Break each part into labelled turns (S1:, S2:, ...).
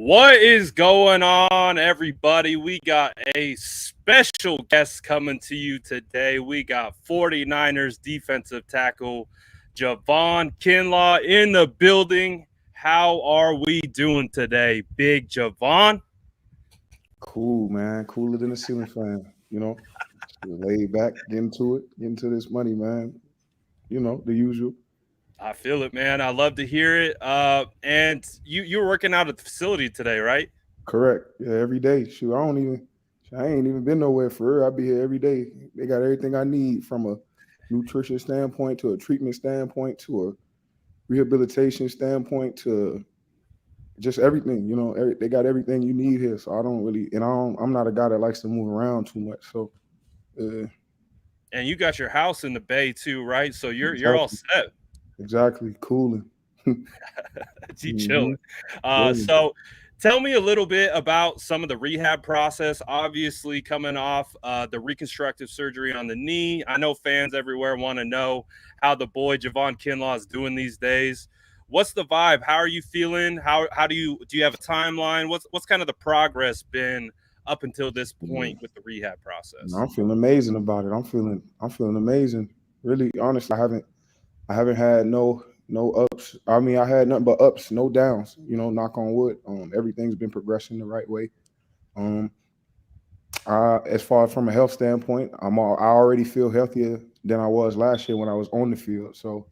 S1: What is going on, everybody? We got a special guest coming to you today. We got 49ers defensive tackle Javon Kinlaw in the building. How are we doing today, Big Javon?
S2: Cool, man. Cooler than a ceiling fan. Laid back, get into this money, man. The usual.
S1: I feel it, man. I love to hear it. And you were working out at the facility today, right?
S2: Correct. Yeah, every day. Shoot, I ain't even been nowhere for real. I be here every day. They got everything I need from a nutrition standpoint to a treatment standpoint to a rehabilitation standpoint to just everything. They got everything you need here. So I don't really, I'm not a guy that likes to move around too much. So, uh,
S1: And you got your house in the Bay too, right? So you're all
S2: exactly,
S1: set.
S2: exactly, cooling.
S1: You
S2: hmm
S1: chilling.
S2: Chilling.
S1: So tell me a little bit about some of the rehab process. Obviously, coming off the reconstructive surgery on the knee. I know fans everywhere want to know how the boy Javon Kinlaw is doing these days. What's the vibe? How are you feeling? How do you have a timeline? What's kind of the progress been up until this point with the rehab
S2: No,
S1: process?
S2: I'm feeling amazing about it. I'm feeling amazing. Really, honestly, I haven't had no ups. I mean, I had nothing but ups, no downs. Knock on wood. Everything's been progressing the right way. Um, as far as from a health standpoint, I already feel healthier than I was last year when I was on the field. So,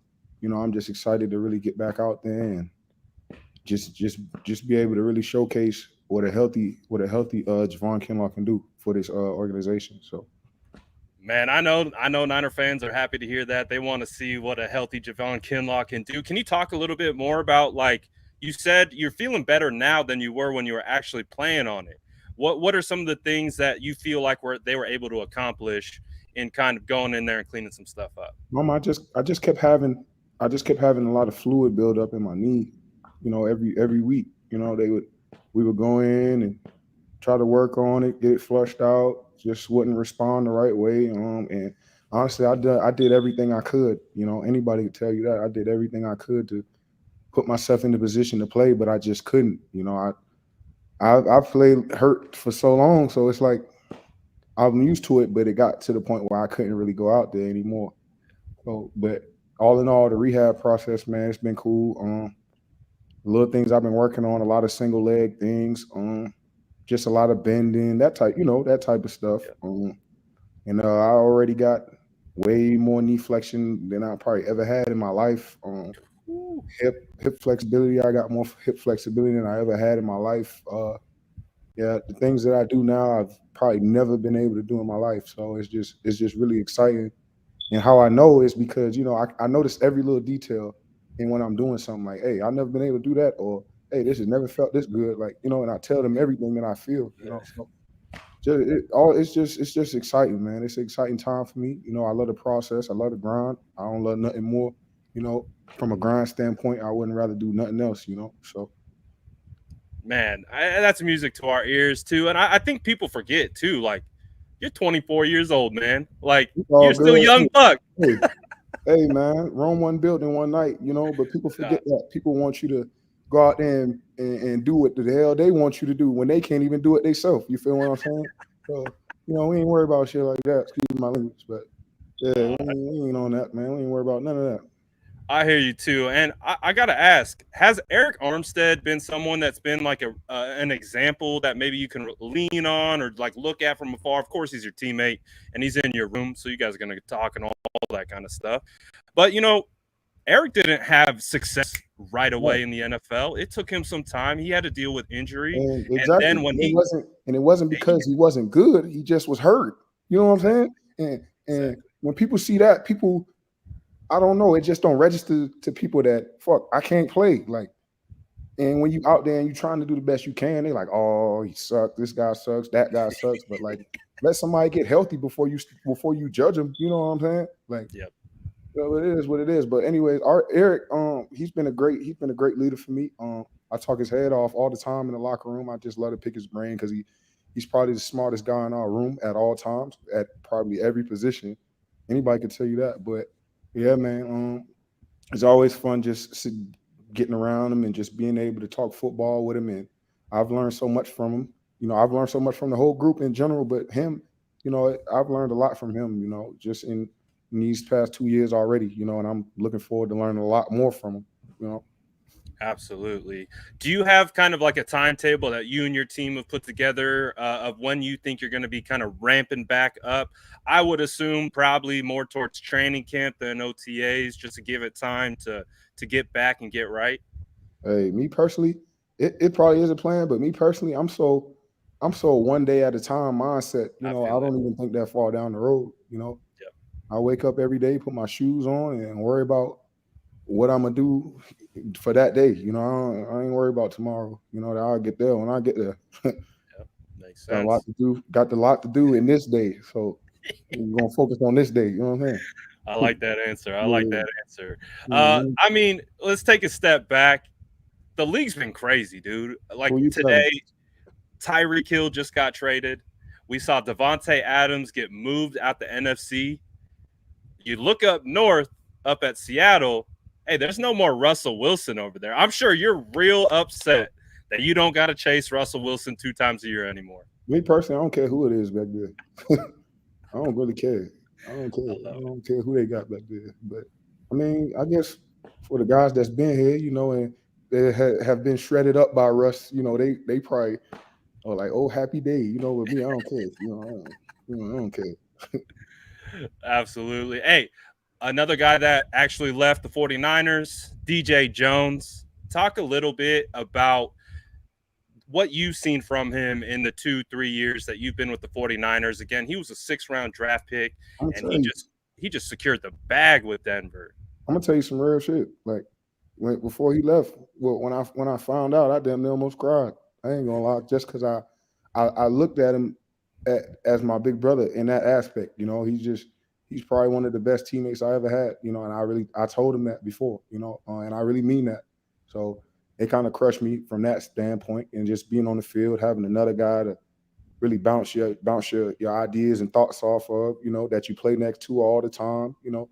S2: I'm just excited to really get back out there and just be able to really showcase what a healthy Javon Kinlaw can do for this organization. So.
S1: Man, I know Niner fans are happy to hear that. They want to see what a healthy Javon Kinlaw can do. Can you talk a little bit more about, like you said, you're feeling better now than you were when you were actually playing on it? What are some of the things that you feel like they were able to accomplish in kind of going in there and cleaning some stuff up?
S2: I just kept having a lot of fluid build up in my knee. Every week. We would go in and try to work on it, get it flushed out. Just wouldn't respond the right way. And honestly, I did everything I could. Anybody could tell you that I did everything I could to put myself in the position to play, but I just couldn't. I played hurt for so long, so it's like I'm used to it, but it got to the point where I couldn't really go out there anymore. So, but all in all, the rehab process, man, it's been cool. Little things I've been working on, a lot of single leg things, just a lot of bending, that type of stuff. And I already got way more knee flexion than I probably ever had in my life. Hip flexibility, I got more hip flexibility than I ever had in my life. Yeah, the things that I do now, I've probably never been able to do in my life. So it's just really exciting. And how I know is because I notice every little detail, and when I'm doing something like, hey, I've never been able to do that, or hey, this has never felt this good, like and I tell them everything that I feel. So it's just exciting, man. It's an exciting time for me. I love the process. I love the grind. I don't love nothing more. From a grind standpoint, I wouldn't rather do nothing else. So
S1: Man, that's music to our ears too. And I think people forget too. Like, you're 24 years old, man. Like,
S2: it's all
S1: you're still
S2: good.
S1: young buck.
S2: Hey, hey, man, Rome wasn't built in one night, but people
S1: Yeah.
S2: forget that. People want you to go out there and do what the hell they want you to do when they can't even do it themselves. You feel what I'm saying? So, we ain't worried about shit like that. Excuse my language, but yeah,
S1: No,
S2: we ain't on that, man. We ain't worried about none of that.
S1: I hear you too, and I gotta ask: has Eric Armstead been someone that's been like an example that maybe you can lean on or like look at from afar? Of course, he's your teammate and he's in your room, so you guys are gonna talk and all that kind of stuff. But Eric didn't have success right
S2: Right.
S1: away in the NFL. It took him some time. He had to deal with injury,
S2: And
S1: and
S2: exactly.
S1: then when
S2: And it wasn't because he wasn't good. He just was hurt. You know what I'm saying? And
S1: exactly.
S2: when people see that, people, I don't know, it just don't register to people that fuck, I can't play. Like, and when you out there and you trying to do the best you can, they like, oh, he sucks. This guy sucks. That guy sucks. But like, let somebody get healthy before you judge them. You know what I'm saying? Like,
S1: Yep.
S2: well, it is what it is. But anyways, our Eric, he's been a great leader for me. I talk his head off all the time in the locker room. I just love to pick his brain because he's probably the smartest guy in our room at all times, at probably every position. Anybody could tell you that. But yeah, man, it's always fun just getting around him and just being able to talk football with him. And I've learned so much from him. I've learned so much from the whole group in general, but him, I've learned a lot from him, just in these past 2 years already, and I'm looking forward to learning a lot more from him, you know.
S1: Absolutely. Do you have kind of like a timetable that you and your team have put together of when you think you're going to be kind of ramping back up? I would assume probably more towards training camp than OTAs, just to give it time to get back and get right.
S2: Hey, me personally, it probably is a plan, but me personally, I'm so one day at a time mindset.
S1: I
S2: I
S1: feel it.
S2: don't even think that far down the road.
S1: Yep.
S2: I wake up every day, put my shoes on, and worry about what I'm gonna do for that day. I ain't worried about tomorrow. That I'll get there when I get there.
S1: Yep. Makes
S2: Got a lot
S1: sense.
S2: to do. Got a lot to do in this day. So we're gonna focus on this day. You know what I'm
S1: I
S2: saying?
S1: like that answer. I like
S2: Yeah.
S1: that answer.
S2: Mhm.
S1: I mean, let's take a step back. The league's been crazy, dude. Like
S2: Who you telling?
S1: today, Tyreek Hill just got traded. We saw Devontae Adams get moved out the NFC. You look up north, up at Seattle. Hey, there's no more Russell Wilson over there. I'm sure you're real upset that you don't got to chase Russell Wilson 2 times a year anymore.
S2: Me personally, I don't care who it is back there. I don't really care. I don't care.
S1: I
S2: I
S1: love it.
S2: don't care who they got back there. But I mean, I guess for the guys that's been here, and they have been shredded up by Russ, they probably are like, oh, happy day. With me, I don't care. I don't care.
S1: Absolutely. Hey, another guy that actually left the 49ers, DJ Jones. Talk a little bit about what you've seen from him in the 2-3 years that you've been with the 49ers. Again, he was a 6th round draft pick,
S2: I'm
S1: and
S2: gonna tell you,
S1: he just secured the bag with Denver.
S2: I'm gonna tell you some real shit. Like before he left, well, when I found out, I damn near almost cried. I ain't gonna lie, just because I looked at him as my big brother in that aspect. He's probably one of the best teammates I ever had. And I told him that before. And I really mean that. So it kind of crushed me from that standpoint, and just being on the field, having another guy to really bounce your ideas and thoughts off of. That you play next to all the time. And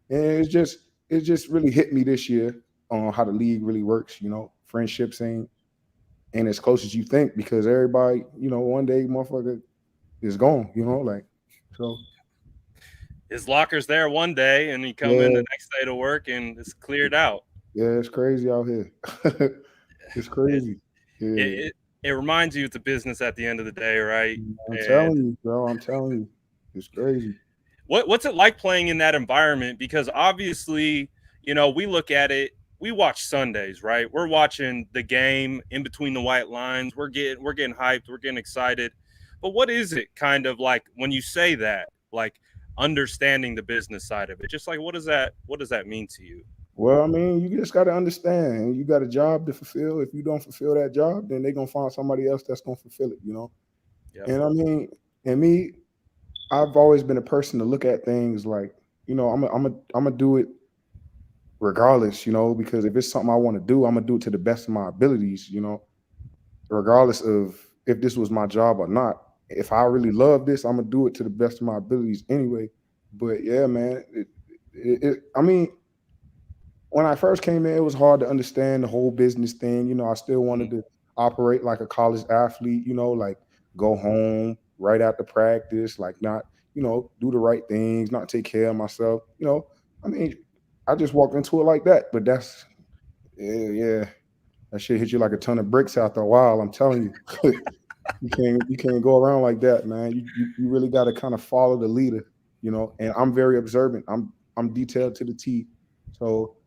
S2: it just really hit me this year on how the league really works. Friendships ain't as close as you think, because everybody, one day motherfucker is gone. Like, so
S1: His locker's there one day, and he come in
S2: yeah,
S1: the next day to work, and it's cleared out.
S2: yeah, it's crazy out here. It's
S1: It,
S2: crazy.
S1: it,
S2: Yeah,
S1: it, it reminds you it's a business at the end of the day, right?
S2: I'm
S1: And
S2: telling you, bro. I'm telling you, it's crazy.
S1: what's it like playing in that environment? Because obviously, we look at it. We watch Sundays, right? We're watching the game in between the white lines. We're getting hyped. We're getting excited. But what is it kind of like when you say that? Like understanding the business side of it. Just like what does that mean to you?
S2: Well, I mean, you just got to understand. You got a job to fulfill. If you don't fulfill that job, then they're gonna find somebody else that's gonna fulfill it.
S1: Yep.
S2: And I mean, and me, I've always been a person to look at things like, I'm gonna do it regardless, because if it's something I want to do, I'm gonna do it to the best of my abilities, regardless of if this was my job or not. If I really love this, I'm gonna do it to the best of my abilities anyway. But yeah, man, I mean, when I first came in, it was hard to understand the whole business thing. I still wanted
S1: Mhm.
S2: to operate like a college athlete, like go home right after practice, like not, do the right things, not take care of myself. I mean, I just walked into it like that. But yeah, that shit hit you like a ton of bricks after a while. I'm telling you. You can't go around like that, man. You really got to kind of follow the leader. And I'm very observant. I'm detailed to the T. So,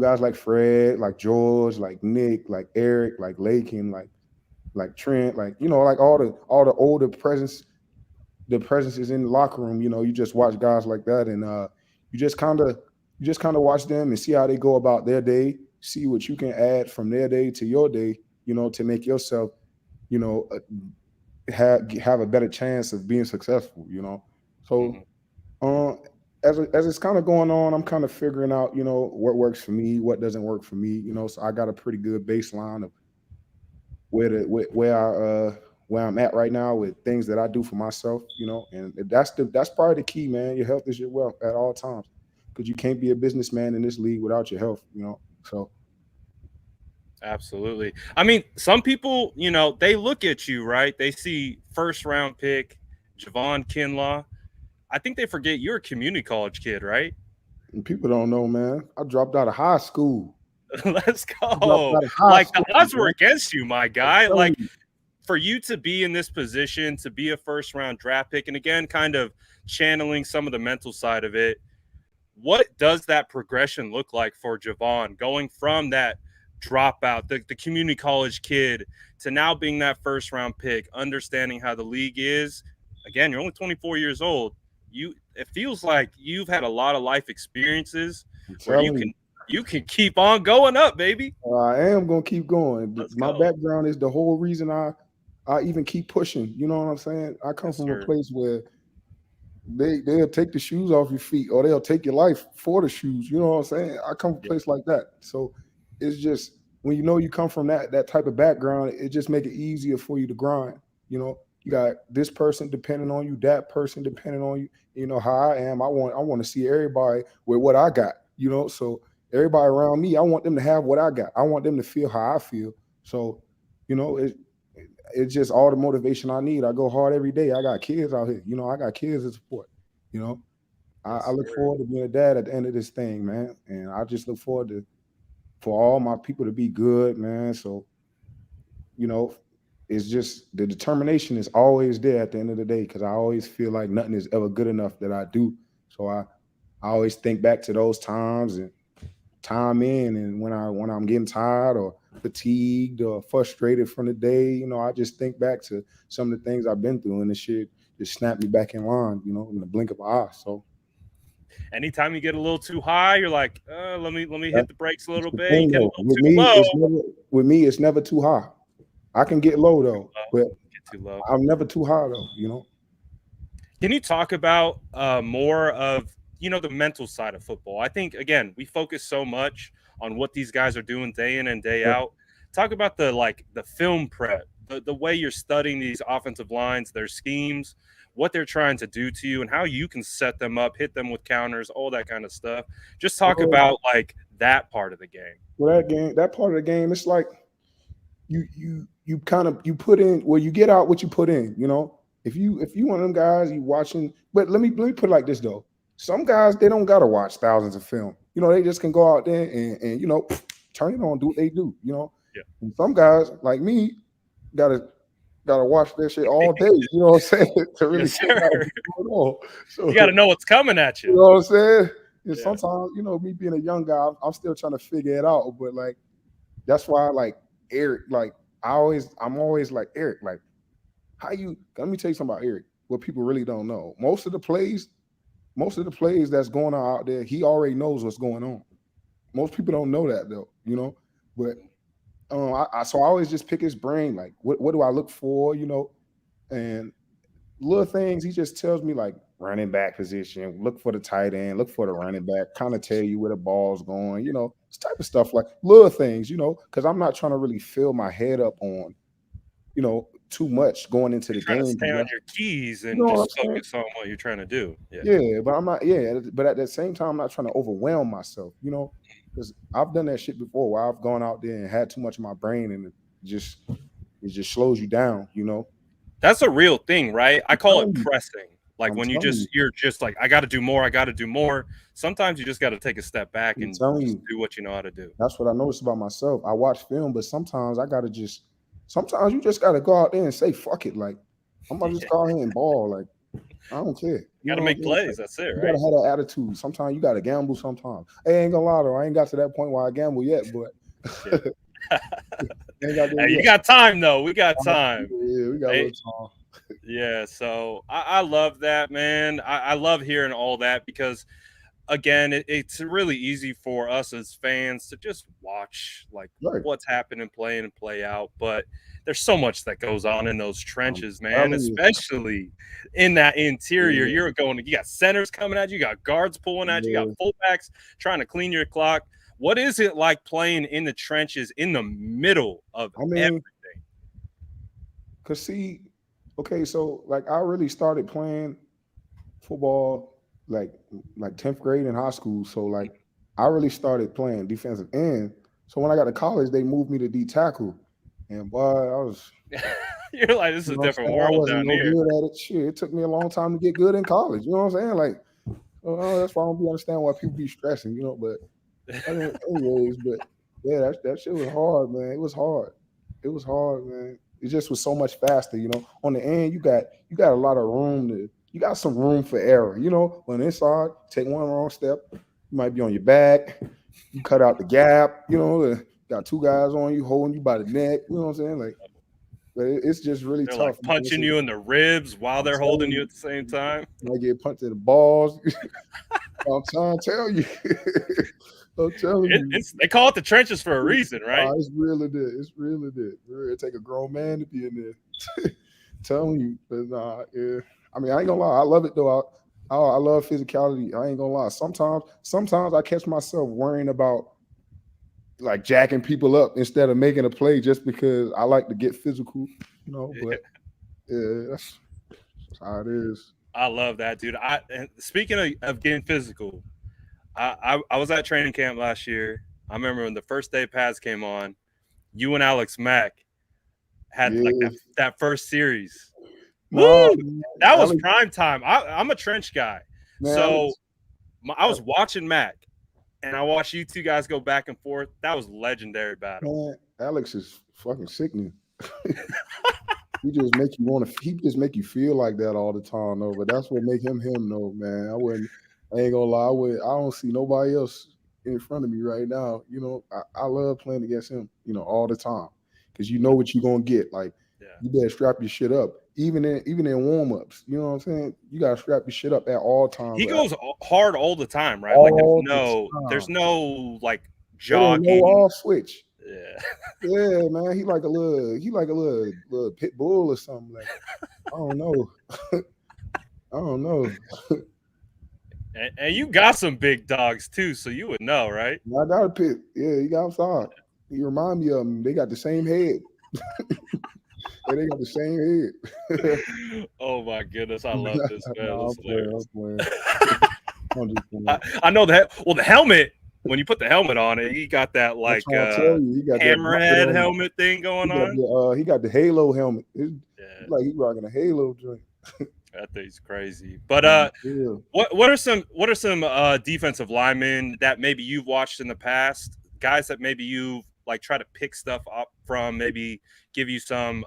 S2: guys like Fred, like George, like Nick, like Eric, like Lakin, like Trent, like all the older the presence is in the locker room. You just watch guys like that, and you just kind of watch them and see how they go about their day. See what you can add from their day to your day. To make yourself, you know, uh, have a better chance of being successful. So,
S1: Mhm.
S2: uh, as it's kind of going on, I'm kind of figuring out, what works for me, what doesn't work for me. So I got a pretty good baseline of where I'm at right now with things that I do for myself. And that's probably the key, man. Your health is your wealth at all times, because you can't be a businessman in this league without your health. So
S1: Absolutely. I mean, some people, they look at you, right? They see first round pick Javon Kinlaw. I think they forget you're a community college kid, right?
S2: And people don't know, man. I dropped out of high school.
S1: Let's
S2: I dropped
S1: go.
S2: out of high
S1: Like the
S2: school,
S1: odds were
S2: man.
S1: against you, my
S2: I'm
S1: guy.
S2: telling
S1: Like
S2: you.
S1: for you to be in this position, to be a first round draft pick, and again, kind of channeling some of the mental side of it, what does that progression look like for Javon going from that dropout, the community college kid, to now being that first round pick, understanding how the league is? Again, you're only 24 years old. It feels like you've had a lot of life experiences
S2: I'm
S1: where you
S2: telling
S1: can
S2: you.
S1: you can keep on going up, baby.
S2: I am gonna keep going.
S1: Let's
S2: My
S1: go.
S2: background is the whole reason I even keep pushing. You know what I'm saying? I come
S1: Yes,
S2: from a
S1: sir.
S2: place where they'll take the shoes off your feet or they'll take your life for the shoes. You know what I'm saying? I come from a
S1: Yep.
S2: place like that. So it's just when you know you come from that type of background, it just make it easier for you to grind. You know, you got this person depending on you, that person depending on you. You know how I am. I want to see everybody with what I got. You know, so everybody around me, I want them to have what I got. I want them to feel how I feel. So, you know, it's just all the motivation I need. I go hard every day. I got kids out here. You know, I got kids to support. You know, I
S1: Yes,
S2: look
S1: sir.
S2: forward to being a dad at the end of this thing, man. And I just look forward to for all my people to be good, man. So, you know, it's just the determination is always there at the end of the day because I always feel like nothing is ever good enough that I do. So I always think back to those times and time in and when I'm getting tired or fatigued or frustrated from the day, you know, I just think back to some of the things I've been through and the shit just snap me back in line, you know, in the blink of an eye. So
S1: Anytime you get a little too high, you're like, let me hit
S2: that's
S1: the brakes a little
S2: the
S1: bit. You
S2: thing
S1: get a
S2: though.
S1: little too low.
S2: With me, it's never too high. I can get low though, but
S1: Get too low.
S2: I'm never too high though, you know.
S1: Can you talk about more of the mental side of football? I think again we focus so much on what these guys are doing day in and day
S2: Yeah.
S1: out. Talk about the film prep, the way you're studying these offensive lines, their schemes, what they're trying to do to you, and how you can set them up, hit them with counters, all that kind of stuff. Just talk
S2: Well,
S1: about like that part of the game.
S2: that game, that part of the game, it's like you kind of you put in well, you get out what you put in, you know. If you one of them guys you watching, but let me put it like this though. Some guys they don't gotta watch thousands of film. You know, they just can go out there and you know turn it on, do what they do, you know.
S1: Yeah.
S2: And some guys like me gotta watch that shit all day, you know what I'm saying, to really
S1: Yes,
S2: figure
S1: sir.
S2: out what's going on.
S1: You got to
S2: So
S1: know what's coming at
S2: you
S1: you.
S2: know what I'm saying? And
S1: Yeah.
S2: sometimes, you know, me being a young guy, I'm still trying to figure it out. But like that's why like Eric, like I'm always like Eric, like how you let me tell you something about Eric, what people really don't know. Most of the plays that's going on out there, he already knows what's going on. Most people don't know that though, you know. But so I always just pick his brain, like what do I look for, you know, and little things he just tells me like running back position, look for the tight end, look for the running back, kind of tell you where the ball's going, you know, this type of stuff like little things, you know, because I'm not trying to really fill my head up on, you know, too much going into
S1: You're
S2: the
S1: trying to
S2: game.
S1: stay on
S2: Because
S1: your keys
S2: you
S1: and
S2: know what
S1: just
S2: I'm saying?
S1: focus on what you're trying to do. Yeah.
S2: Yeah, but I'm not, yeah, but at the same time, I'm not trying to overwhelm myself, you know, because I've done that shit before where I've gone out there and had too much of my brain and just it just slows you down, you know.
S1: That's a real thing, right? I
S2: I'm
S1: call it
S2: telling you,
S1: pressing. Like
S2: I'm
S1: when
S2: telling you,
S1: you're just like, I got to do more. I got to do more. Sometimes you just got to take a step back
S2: I'm
S1: and
S2: telling
S1: just
S2: you.
S1: do what you know how to do.
S2: That's what I noticed about myself. I watch film, but sometimes I gotta just sometimes you just gotta go out there and say fuck it. Like I'm gonna just
S1: Yeah.
S2: go out here and ball. Like I don't care. You
S1: Got to
S2: know what I'm
S1: make
S2: saying?
S1: plays.
S2: Like,
S1: That's it,
S2: you
S1: right?
S2: gotta have that attitude. Sometimes you gotta gamble sometimes. Hey, I ain't gonna lie though, I ain't got to that point where I gamble yet, but
S1: Yeah.
S2: ain't got there
S1: Hey, you
S2: yet.
S1: got time though. We got time.
S2: Yeah, we got a
S1: Hey,
S2: little time.
S1: yeah. So I love that, man. I love hearing all that because again, it's really easy for us as fans to just watch like
S2: Right.
S1: what's happening, play in and play out. But there's so much that goes on in those
S2: I'm
S1: trenches, man.
S2: telling you.
S1: Especially in that interior,
S2: Yeah,
S1: you got centers coming at you, you got guards pulling at you, you got
S2: yeah.
S1: fullbacks trying to clean your clock. What is it like playing in the trenches in the middle of
S2: I mean,
S1: everything?
S2: cause see, okay, so like I really started playing football like 10th grade in high school. So like I really started playing defensive end So when I got to college, they moved me to D tackle, and boy, I was.
S1: You're like, this is
S2: You
S1: a
S2: know what I'm
S1: different
S2: saying? I
S1: world
S2: wasn't
S1: down
S2: no
S1: here.
S2: good at it. Shit, it took me a long time to get good in college. You know what I'm saying? Like, that's why I don't understand why people be stressing. But I mean, anyways, but yeah, that shit was hard, man. It was hard. It was hard, man. It just was so much faster. On the end, you got a lot of room you got some room for error. When inside, take one wrong step, you might be on your back. You cut out the gap. Got two guys on you holding you by the neck. You know what I'm saying? Like, but it's just really
S1: They're
S2: tough,
S1: like
S2: man.
S1: punching you in the ribs while
S2: I'm
S1: they're holding
S2: telling
S1: you
S2: you,
S1: at the same time.
S2: you might get punched in the balls. I'm trying to tell you. I'm telling you.
S1: They call it the trenches for a reason, right?
S2: It's really did. It's really did. It take a grown man to be in there. Telling you. But nah, yeah. I mean, I ain't gonna lie. I love it though. I love physicality. I ain't gonna lie. Sometimes I catch myself worrying about like jacking people up instead of making a play just because I like to get physical, but yeah, that's how it is.
S1: I love that, dude. And speaking of getting physical, I was at training camp last year. I remember when the first day pads came on, you and Alex Mack had like
S2: Yeah.
S1: that first series.
S2: Nah,
S1: Woo!
S2: man,
S1: That was
S2: Alex,
S1: prime time. I'm a trench guy,
S2: man,
S1: so
S2: Alex,
S1: I was watching Mac, and I watched you two guys go back and forth. That was legendary battle.
S2: man, Alex is fucking sickening. He just make you want to. He just make you feel like that all the time, though. But that's what make him him, though, man. I ain't gonna lie. I don't see nobody else in front of me right now. I love playing against him. All the time because you know what you're gonna get. Like,
S1: Yeah.
S2: you better strap your shit up, even in warm ups. You know what I'm saying? You gotta strap your shit up at all times.
S1: He goes hard all the time, right? Like
S2: All the
S1: there's
S2: time.
S1: no like
S2: It ain't no
S1: jogging.
S2: off switch.
S1: Yeah.
S2: Yeah, man. He like a little pit bull or something. Like, I don't know. I don't know.
S1: And you got some big dogs too, so you would know, right?
S2: I got a pit. Yeah, he got outside. You remind me of them. They got the same head. And they got the same
S1: head. Oh my goodness, I love this, man.
S2: Nah, I'm playing.
S1: I know that. Well, the helmet. When you put the helmet on it, he got that like
S2: he got
S1: hammerhead helmet thing going on.
S2: He got the Halo helmet. Like he rocking a Halo joint.
S1: That thing's crazy. But what are some defensive linemen that maybe you've watched in the past? Guys that maybe you like try to pick stuff up from, maybe give you some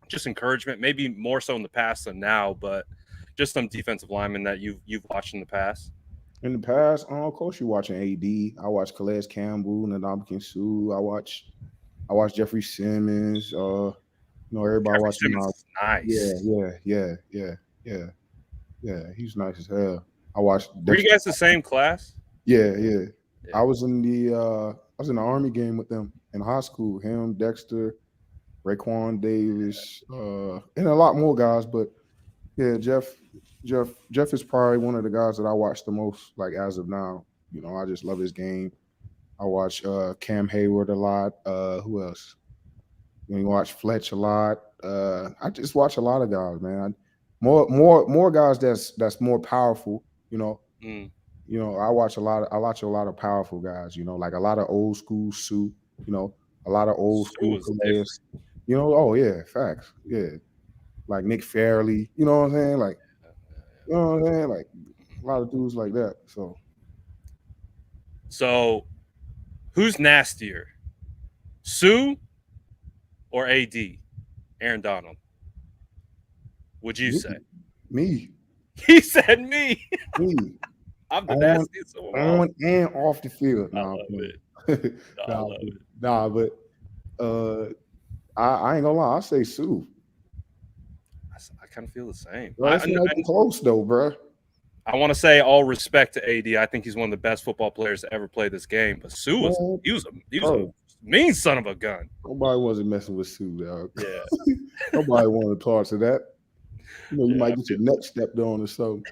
S1: just encouragement, maybe more so in the past than now, but just some defensive linemen that you've watched in the past.
S2: In the past, of course, you're watching AD. I watch Calais Campbell, Ndamukong Suh. I watch Jeffrey Simmons. Everybody watching.
S1: Nice.
S2: Yeah. He's nice as hell. I watched.
S1: Were you guys the same class?
S2: Yeah. I was in the Army game with them in high school. Him, Dexter, Raekwon Davis, and a lot more guys. But yeah, Jeff is probably one of the guys that I watch the most, like as of now. I just love his game. I watch Cam Hayward a lot. Who else? You watch Fletch a lot. I just watch a lot of guys, man. More guys that's more powerful. I watch a lot of powerful guys. Like a lot of old school Suh. A lot of old school Calais. Oh yeah, facts. Yeah, like Nick Fairley. You know what I'm saying? Like, Like a lot of dudes like that.
S1: So who's nastier, Suh or AD? Aaron Donald? Would you say?
S2: Me.
S1: He said me.
S2: Me.
S1: I'm the nastiest
S2: on and off the field.
S1: I love it.
S2: But I ain't gonna lie. I say Suh.
S1: I kind of feel the same.
S2: That's not close though, bro.
S1: I want to say all respect to AD. I think he's one of the best football players to ever play this game. But Suh was a mean son of a gun.
S2: Nobody wasn't messing with Suh, dog.
S1: Yeah.
S2: Nobody wanted parts of that. You might get your neck stepped on or something.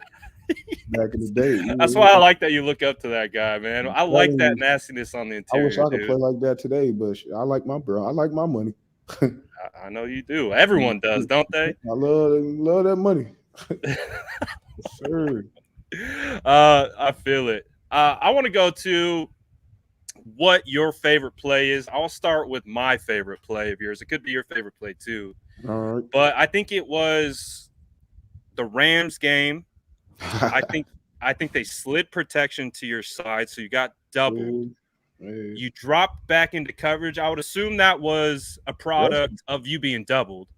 S2: Back in the day.
S1: That's why I like that you look up to that guy, man. I like that nastiness on the interior.
S2: I wish I could play like that today, but I like my bro. I like my money.
S1: I know you do. Everyone does, don't they?
S2: I love that money. Sure.
S1: I feel it. I want to go to what your favorite play is. I'll start with my favorite play of yours. It could be your favorite play too,
S2: All right.
S1: but I think it was the Rams game. I think I think they slid protection to your side, so you got doubled.
S2: Hey,
S1: You dropped back into coverage. I would assume that was a
S2: that's,
S1: product of you being doubled,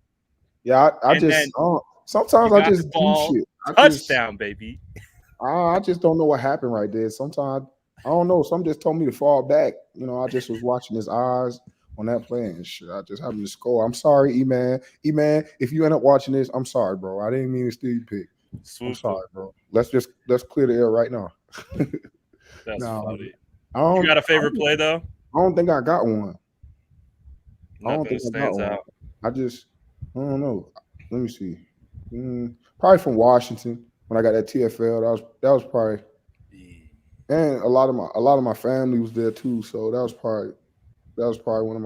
S2: yeah, I
S1: and
S2: just
S1: then
S2: sometimes
S1: you
S2: I
S1: got the
S2: just do
S1: ball,
S2: shit.
S1: touchdown, baby.
S2: I just don't know what happened right there. Sometimes I don't know. Some just told me to fall back. I just was watching his eyes on that play and shit. I just happened to score. I'm sorry, E-Man. E-Man, if you end up watching this, I'm sorry, bro. I didn't mean to steal your pick. I'm
S1: Swoop.
S2: sorry, bro. Let's clear the air right now.
S1: That's
S2: No,
S1: funny.
S2: I
S1: You
S2: don't.
S1: got a favorite play though?
S2: I don't think I got one. I don't
S1: Nothing
S2: think
S1: that
S2: I got
S1: stands
S2: one.
S1: out.
S2: I don't know. Let me see. Probably from Washington when I got that TFL. That was probably, and a lot of my family was there too. So that was probably one of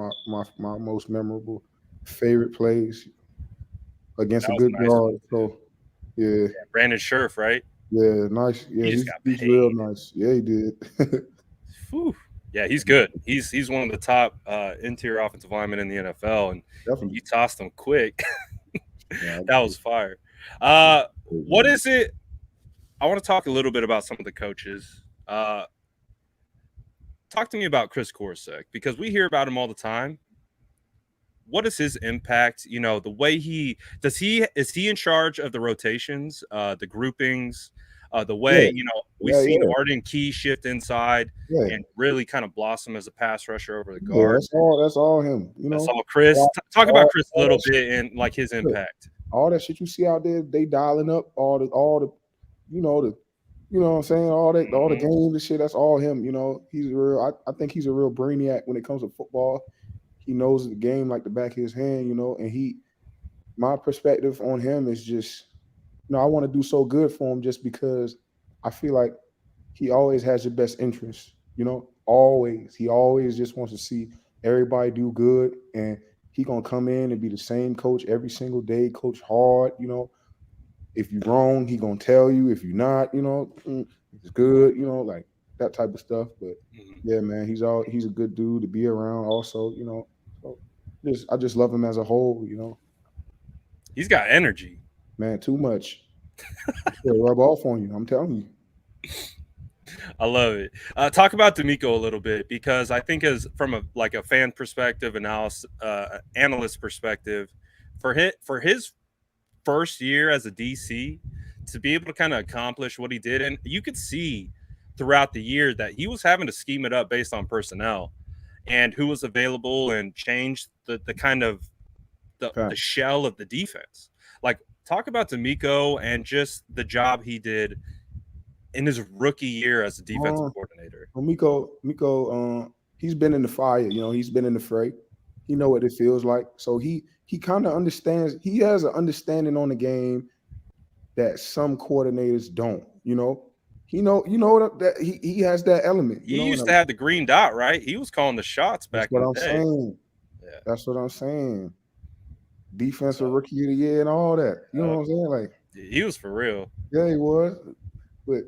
S2: my most memorable favorite plays against
S1: That
S2: a
S1: was
S2: good
S1: a nice one
S2: guard.
S1: too.
S2: So yeah,
S1: Brandon Scherf, right?
S2: yeah, nice. Yeah,
S1: He just
S2: he's
S1: got
S2: he's real
S1: paid.
S2: nice. Yeah, he did.
S1: Whew. Yeah, he's good. He's one of the top interior offensive linemen in the NFL, and
S2: Definitely.
S1: you tossed him quick.
S2: Yeah,
S1: That was fire. What is it? I want to talk a little bit about some of the coaches. Talk to me about Chris Korsek, because we hear about him all the time. What is his impact? The way is he in charge of the rotations, the groupings, the way,
S2: yeah,
S1: we've
S2: yeah,
S1: seen
S2: yeah,
S1: Arden Key shift inside
S2: yeah.
S1: and really kind of blossom as a pass rusher over the
S2: Yeah,
S1: guard.
S2: that's all him.
S1: That's all Chris.
S2: All,
S1: Talk about
S2: all,
S1: Chris a
S2: all
S1: little
S2: that
S1: bit and like his
S2: shit,
S1: impact.
S2: all that shit you see out there, they dialing up all the what I'm saying, all the
S1: Mhm.
S2: games and shit. That's all him. He's a real. I think he's a real brainiac when it comes to football. He knows the game like the back of his hand. And my perspective on him is just, I want to do so good for him just because I feel like he always has your best interest. Always. He always just wants to see everybody do good, and he gonna come in and be the same coach every single day, coach hard. If you're wrong, he gonna tell you. If you're not, it's good. Like that type of stuff. But
S1: Mhm.
S2: yeah, man, he's a good dude to be around. Also, so I just love him as a whole.
S1: He's got energy.
S2: Man, too much. It'll rub off on you. I'm telling you.
S1: I love it. Talk about D'Amico a little bit, because I think as from a fan perspective, analyst perspective, for his first year as a DC, to be able to kind of accomplish what he did, and you could see throughout the year that he was having to scheme it up based on personnel and who was available, and change the kind of the
S2: Facts.
S1: shell of the defense. Like, talk about D'Amico and just the job he did in his rookie year as a defensive
S2: Uh,
S1: coordinator.
S2: well, Miko, he's been in the fire. He's been in the fray. He know what it feels like. So he kind of understands. He has an understanding on the game that some coordinators don't. That he has that element.
S1: He used
S2: And
S1: to have the green dot, right? He was calling the shots
S2: that's
S1: back
S2: what
S1: in
S2: I'm
S1: the day.
S2: saying.
S1: Yeah.
S2: That's what I'm saying. Defensive
S1: So
S2: rookie of the year and all that. You know what I'm saying? Like,
S1: he was for real.
S2: yeah, he was. But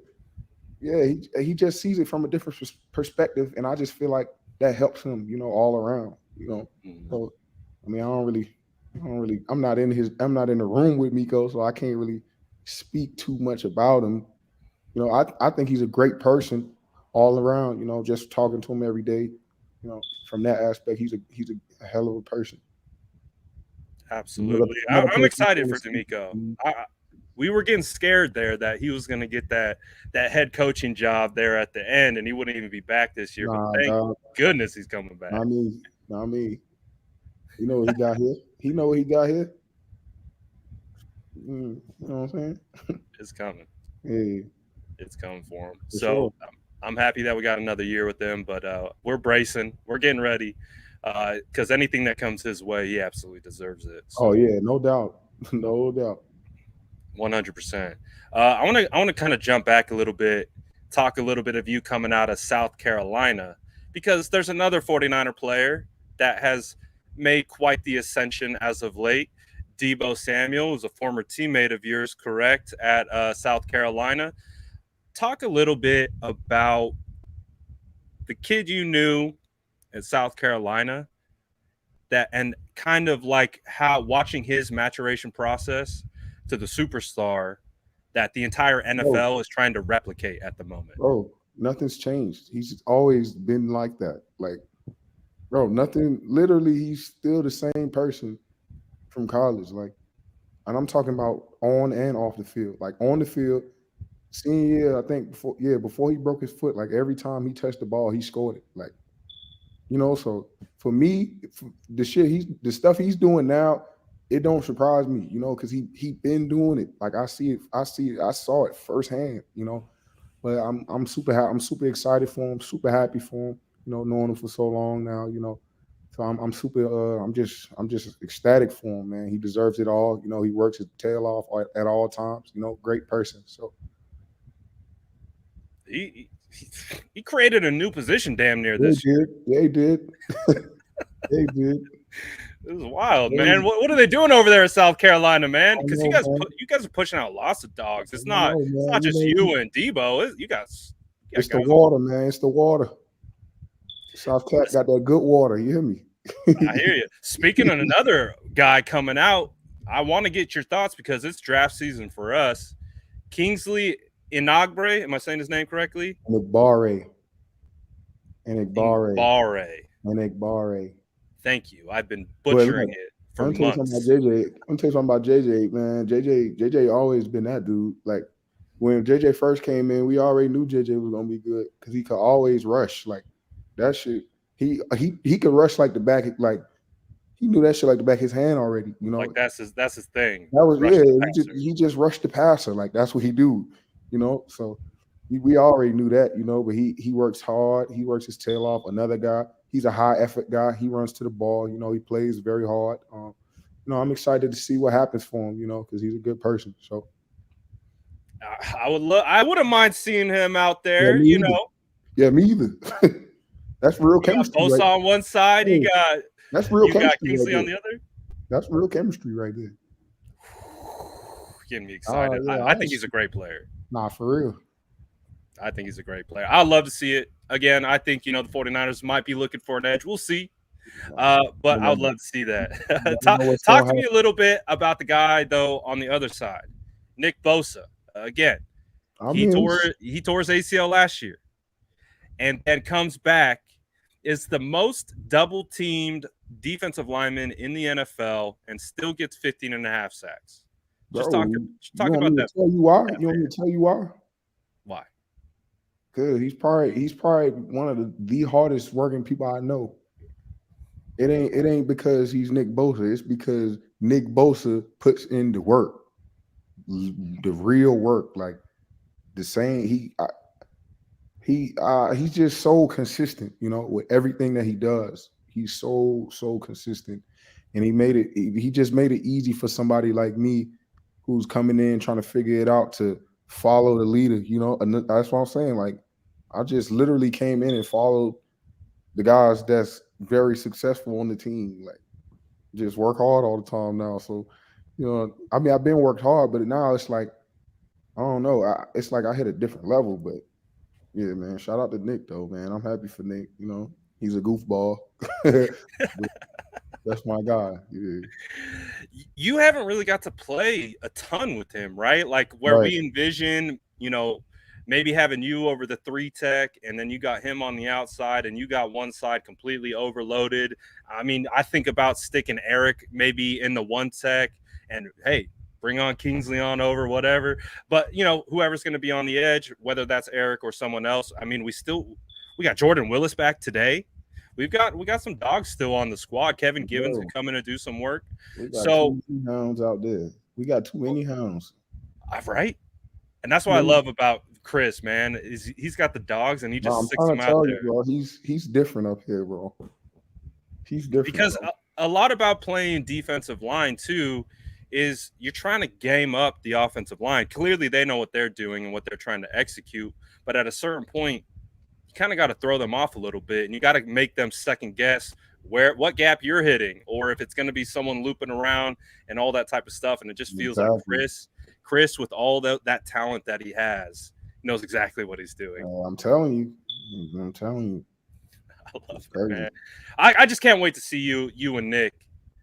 S2: yeah, he just sees it from a different perspective, and I just feel like that helps him, all around.
S1: Mhm.
S2: So I mean, I'm not in the room with Miko, so I can't really speak too much about him. I think he's a great person all around. Just talking to him every day. From that aspect, he's a hell of a person.
S1: Absolutely.
S2: Another
S1: I'm
S2: person you
S1: excited
S2: want
S1: for
S2: to see.
S1: D'Amico. We were getting scared there that he was going to get that head coaching job there at the end, and he wouldn't even be back this year. But
S2: Nah,
S1: thank
S2: dog.
S1: goodness he's coming back.
S2: Not me. Not me. You know what he got here? He know what he got here. You know what I'm saying?
S1: It's coming.
S2: Hey,
S1: It's coming for him.
S2: for sure.
S1: So I'm happy that we got another year with him, but we're bracing. We're getting ready, because anything that comes his way, he absolutely deserves it.
S2: Oh
S1: So
S2: yeah, no doubt. No doubt.
S1: 100%. I want to kind of jump back a little bit, talk a little bit of you coming out of South Carolina, because there's another 49er player that has made quite the ascension as of late. Deebo Samuel is a former teammate of yours, correct, at South Carolina. Talk a little bit about the kid you knew in South Carolina, that and kind of like how watching his maturation process to the superstar that the entire
S2: Bro,
S1: NFL is trying to replicate at the moment.
S2: bro, nothing's changed. He's always been like that. Like, bro, nothing. Literally, he's still the same person from college. Like, and I'm talking about on and off the field. Like on the field, senior year, I think before he broke his foot, like every time he touched the ball, he scored it. Like, so for me, the stuff he's doing now, it don't surprise me, because he been doing it. Like I saw it firsthand, But I'm super happy. I'm super excited for him. Super happy for him. Knowing him for so long now. So I'm super. I'm just ecstatic for him, man. He deserves it all. He works his tail off at all times. Great person. So
S1: He created a new position damn near
S2: they
S1: this year.
S2: did. They did. They did.
S1: This is wild, man.
S2: They,
S1: What are they doing over there in South Carolina, man?
S2: I
S1: Because
S2: know, man.
S1: you guys are pushing out lots of dogs.
S2: I
S1: It's not
S2: know,
S1: it's
S2: man.
S1: not just you and Debo. You guys
S2: It's the
S1: guys.
S2: water, man. It's the water. South Cat got that good water. You hear me?
S1: I hear you. Speaking of another guy coming out, I want to get your thoughts because it's draft season for us. Kingsley Inagbre, am I saying his name correctly?
S2: Nigbare.
S1: Ingbare. Thank you. I've been butchering it for
S2: I'm telling
S1: months.
S2: you something about JJ, man. JJ always been that dude. Like when JJ first came in, we already knew JJ was gonna be good because he could always rush. Like that shit. He could rush like the back, like he knew that shit like the back of his hand already.
S1: Like that's his thing.
S2: That was
S1: Rush the passer.
S2: he just rushed the passer. Like that's what he do. So we already knew that, but he works hard. He works his tail off. Another guy, he's a high effort guy. He runs to the ball. He plays very hard. I'm excited to see what happens for him, because he's a good person. So
S1: I wouldn't mind seeing him out there,
S2: Yeah, me either. That's real chemistry.
S1: Bosa on one side,
S2: that's real chemistry.
S1: Got Kingsley on the other.
S2: That's real chemistry right there.
S1: Getting me excited.
S2: Yeah,
S1: I think he's a great player.
S2: Nah, for real.
S1: I think he's a great player. I'd love to see it. Again, I think, the 49ers might be looking for an edge. We'll see. But I would love to see that. Talk to me a little bit about the guy, though, on the other side. Nick Bosa. Again, he tore his ACL last year and then comes back, is the most double-teamed defensive lineman in the NFL and still gets 15.5 sacks. Just talk about that.
S2: Tell you why? You want me to tell you why?
S1: Why?
S2: Good. He's probably one of the hardest working people I know. It ain't because he's Nick Bosa. It's because Nick Bosa puts in the work, the real work. Like the same. He's just so consistent. With everything that he does. He's so consistent, and he just made it easy for somebody like me, who's coming in trying to figure it out, to follow the leader. And that's what I'm saying. Like I just literally came in and followed the guys that's very successful on the team. Like just work hard all the time now. So, I've been worked hard, but now it's like, I don't know. It's like I hit a different level, but yeah, man, shout out to Nick though, man. I'm happy for Nick. He's a goofball. That's my guy. Yeah.
S1: You haven't really got to play a ton with him, right? Like where we envision, maybe having you over the 3 tech, and then you got him on the outside, and you got one side completely overloaded. I mean, I think about sticking Eric maybe in the 1 tech, and hey, bring on Kingsley on over, whatever. But whoever's going to be on the edge, whether that's Eric or someone else. I mean, we got Jordan Willis back today. We got some dogs still on the squad. Kevin Givens can come in and do some work.
S2: We got too many hounds out there. We got too many hounds.
S1: Right. And that's what I love about Chris, man. Is he's got the dogs and he just sticks them out there.
S2: Bro, he's different up here, bro. He's different.
S1: Because a lot about playing defensive line too is you're trying to game up the offensive line. Clearly they know what they're doing and what they're trying to execute, but at a certain point you kind of got to throw them off a little bit, and you got to make them second guess what gap you're hitting, or if it's going to be someone looping around and all that type of stuff. And it just feels like Chris, with all that talent that he has, knows exactly what he's doing.
S2: I'm telling you.
S1: love
S2: It's
S1: it,
S2: crazy.
S1: man. I just can't wait to see you and Nick